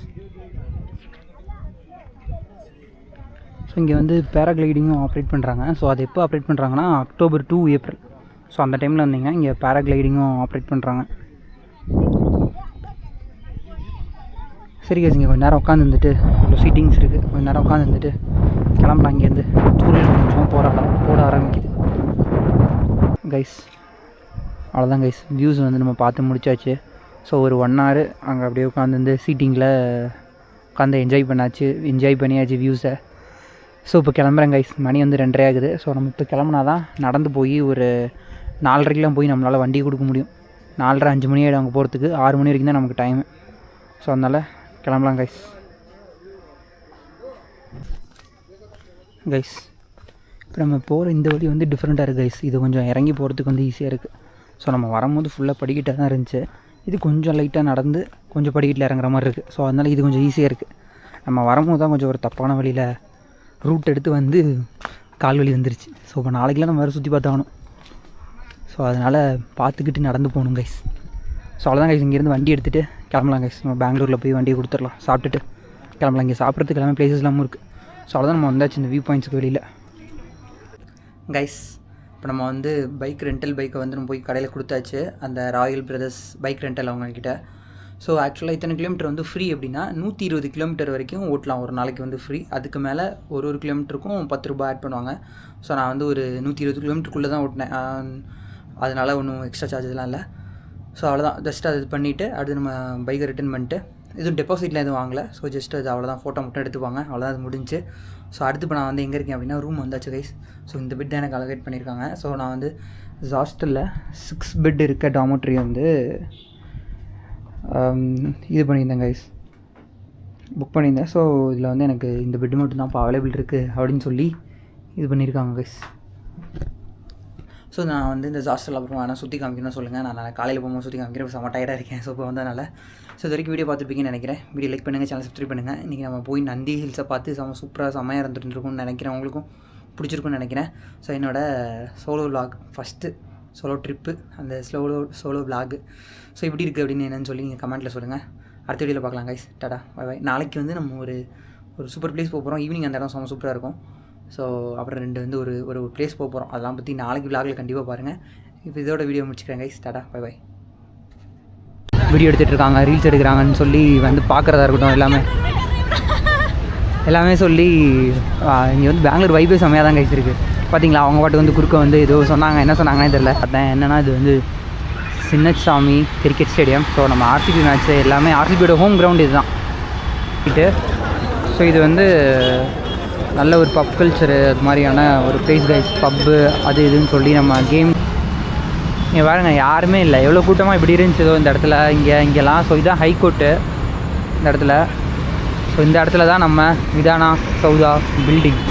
ஸோ இங்கே வந்து பேராகிளைடிங்கும் ஆப்ரேட் பண்ணுறாங்க. ஸோ அது எப்போ ஆப்ரேட் பண்ணுறாங்கன்னா அக்டோபர் to ஏப்ரல். ஸோ அந்த டைமில் வந்தீங்கன்னா இங்கே பேராகிளைடிங்கும் ஆப்ரேட் பண்ணுறாங்க. சரி கைஸ், இங்கே கொஞ்சம் நேரம் உட்காந்து இருந்துட்டு இவ்வளோ சீட்டிங்ஸ் இருக்குது. கொஞ்சம் நேரம் உட்காந்து இருந்துட்டு கிளம்பலாம். இங்கேருந்து தூரல் கொஞ்சம் போட ஆரம்பிக்குது கைஸ். அவ்வளோதான் கைஸ், வியூஸ் வந்து நம்ம பார்த்து முடிச்சாச்சு. ஸோ ஒரு 1 hour அங்கே அப்படியே உட்காந்து சீட்டிங்கில் உட்காந்து என்ஜாய் பண்ணியாச்சு வியூஸை. ஸோ இப்போ கிளம்புறேன் கைஸ். மணி வந்து 2:30 ஆகுது. ஸோ நம்ம இப்போ கிளம்புனா தான் நடந்து போய் ஒரு 4:30க்கெலாம் போய் நம்மளால் வண்டி கொடுக்க முடியும். 4:30-5 மணி ஆகிடும் அங்கே போகிறதுக்கு. 6 மணி வரைக்கும் தான் நமக்கு டைமு. ஸோ அதனால் கிளம்பலாம் கைஸ். இப்போ நம்ம போகிற இந்த வழி வந்து டிஃப்ரெண்ட்டாக இருக்குது கைஸ். இது கொஞ்சம் இறங்கி போகிறதுக்கு வந்து ஈஸியாக இருக்குது. ஸோ நம்ம வரும்போது ஃபுல்லாக படிக்கிட்டாக தான் இருந்துச்சு. இது கொஞ்சம் லைட்டாக நடந்து கொஞ்சம் படிக்கட்டில் இறங்குற மாதிரி இருக்குது. ஸோ அதனால் இது கொஞ்சம் ஈஸியாக இருக்குது. நம்ம வரும்போது தான் கொஞ்சம் ஒரு தப்பான வழியில் ரூட் எடுத்து வந்து கால் வலி வந்துருச்சு. ஸோ இப்போ நாளைக்கெலாம் நம்ம வேறு சுற்றி பார்த்தாகணும். ஸோ அதனால் பார்த்துக்கிட்டு நடந்து போகணும் கைஸ். ஸோ அவ்வளோதான் கைஸ். இங்கேருந்து வண்டி எடுத்துகிட்டு கிளம்பலாம் கைஸ். நம்ம பெங்களூரில் போய் வண்டியை கொடுத்துடலாம். சாப்பிட்டுட்டு கிளம்பலாம். இங்கே சாப்பிட்றதுக்கு எல்லாமே பிளேசஸ்லாமும் இருக்குது. ஸோ அவ்வளோதான் நம்ம வந்தாச்சு இந்த வியூ பாயிண்ட்ஸுக்கு வெளியில். கைஸ் இப்போ நம்ம வந்து ரெண்டல் பைக்கை வந்து நம்ம போய் கடையில் கொடுத்தாச்சு, அந்த ராயல் பிரதர்ஸ் பைக் ரெண்டல் அவங்கக்கிட்ட. ஸோ ஆக்சுவலாக இத்தனை கிலோமீட்டர் வந்து ஃப்ரீ அப்படின்னா 120 கிலோமீட்டர் வரைக்கும் ஓட்டலாம் ஒரு நாளைக்கு வந்து ஃப்ரீ. அதுக்கு மேலே ஒரு கிலோமீட்டருக்கும் 10 ரூபா ஆட் பண்ணுவாங்க. ஸோ நான் வந்து ஒரு 120 கிலோமீட்டருக்குள்ளே தான் ஓட்டினேன். அதனால் ஒன்றும் எக்ஸ்ட்ரா சார்ஜஸ்லாம் இல்லை. ஸோ அவ்வளோதான். ஜஸ்ட் அது பண்ணிவிட்டு அடுத்து நம்ம பைக்கை ரிட்டர்ன் பண்ணிட்டு, எதுவும் டெபாசிட்டில் எதுவும் வாங்கலை. ஸோ ஜஸ்ட் அது அவ்வளோதான், ஃபோட்டோ மட்டும் எடுத்துப்பாங்க, அவ்வளோதான், அது முடிஞ்சு. ஸோ அடுத்து இப்போ நான் வந்து எங்கே இருக்கேன் அப்படின்னா ரூம் வந்தாச்சு கைஸ். ஸோ இந்த பெட் தான் எனக்கு அலோகேட் பண்ணியிருக்காங்க. ஸோ நான் வந்து ஹாஸ்டலில் 6 பெட் இருக்க டாமோட்ரி வந்து இது பண்ணியிருந்தேன் கைஸ், புக் பண்ணியிருந்தேன். ஸோ இதில் வந்து எனக்கு இந்த பெட்டு மட்டும் தான் இப்போ அவைலபிள் இருக்குது அப்படின்னு சொல்லி இது பண்ணியிருக்காங்க கைஸ். ஸோ நான் வந்து இந்த ஹாஸ்டல் அப்புறம் வேணால் சுற்றி காமிக்கணும்னு சொல்லுங்கள். நான் காலையில் போகும்போது சுற்றி காமிக்கிறேன். இப்போ செம்ம டயர்டாக இருக்கேன். ஸோ இப்போ வந்ததுனால ஸோ இது வரைக்கும் வீடியோ பார்த்துருப்பீங்கன்னு நினைக்கிறேன். வீடியோ லைக் பண்ணுங்கள், சேனல் சப்ஸ்கிரைப் பண்ணுங்கள். இன்றைக்கி நம்ம போய் நந்தி ஹில்ஸை பார்த்து செம்மையாக இருந்துருக்கும்னு நினைக்கிறேன். உங்களுக்கும் பிடிச்சிருக்குன்னு நினைக்கிறேன். ஸோ என்னோடய solo vlog, first solo trip, அந்த சோலோ விலாகு. ஸோ இப்படி இருக்குது அப்படின்னு என்னென்னு சொல்லி நீங்கள் கமெண்ட்டில் சொல்லுங்கள். அடுத்த வீடியோவில் பார்க்கலாம் கைஸ். Tata bye by. நாளைக்கு வந்து நம்ம ஒரு சூப்பர் பிளேஸ் போக போகிறோம். ஈவினிங் அந்த இடம் செம்ம சூப்பராக இருக்கும். ஸோ அப்புறம் வந்து ஒரு பிளேஸ் போக போகிறோம். அதெல்லாம் பற்றி நாளைக்கு விலாகில் கண்டிப்பாக பாருங்கள். இப்போ இதோட வீடியோ முடிச்சுக்கிறேன் guys. Tata bye bye. Video எடுத்துகிட்டு இருக்காங்க, ரீல்ஸ் எடுக்கிறாங்கன்னு சொல்லி வந்து பார்க்குறதா இருக்கட்டும், எல்லாமே சொல்லி இங்கே வந்து பெங்களூர் வைபே செம்மையாக தான் கைஸ் இருக்குது. பார்த்தீங்களா, அவங்க பாட்டு வந்து குறுக்க வந்து ஏதோ சொன்னாங்க, என்ன சொன்னாங்கன்னு தெரியல. அதான் என்னென்னா, இது வந்து சின்னசாமி கிரிக்கெட் ஸ்டேடியம். ஸோ நம்ம ஆர்சிபி மேட்ச்சு எல்லாமே ஆர்சிபியோட ஹோம் கிரவுண்ட் இது தான். ஸோ இது வந்து நல்ல ஒரு பப் கல்ச்சரு, அது மாதிரியான ஒரு ப்ளேஸ் கைஸ். பப்பு அது இதுன்னு சொல்லி நம்ம கேம் இங்கே பாருங்க, யாருமே இல்லை. எவ்வளோ கூட்டமாக இப்படி இருந்துச்சதோ இந்த இடத்துல, இங்கெல்லாம். ஸோ இதுதான் ஹைகோர்ட்டு இந்த இடத்துல. ஸோ இந்த இடத்துல தான் நம்ம விதானா சௌதா பில்டிங்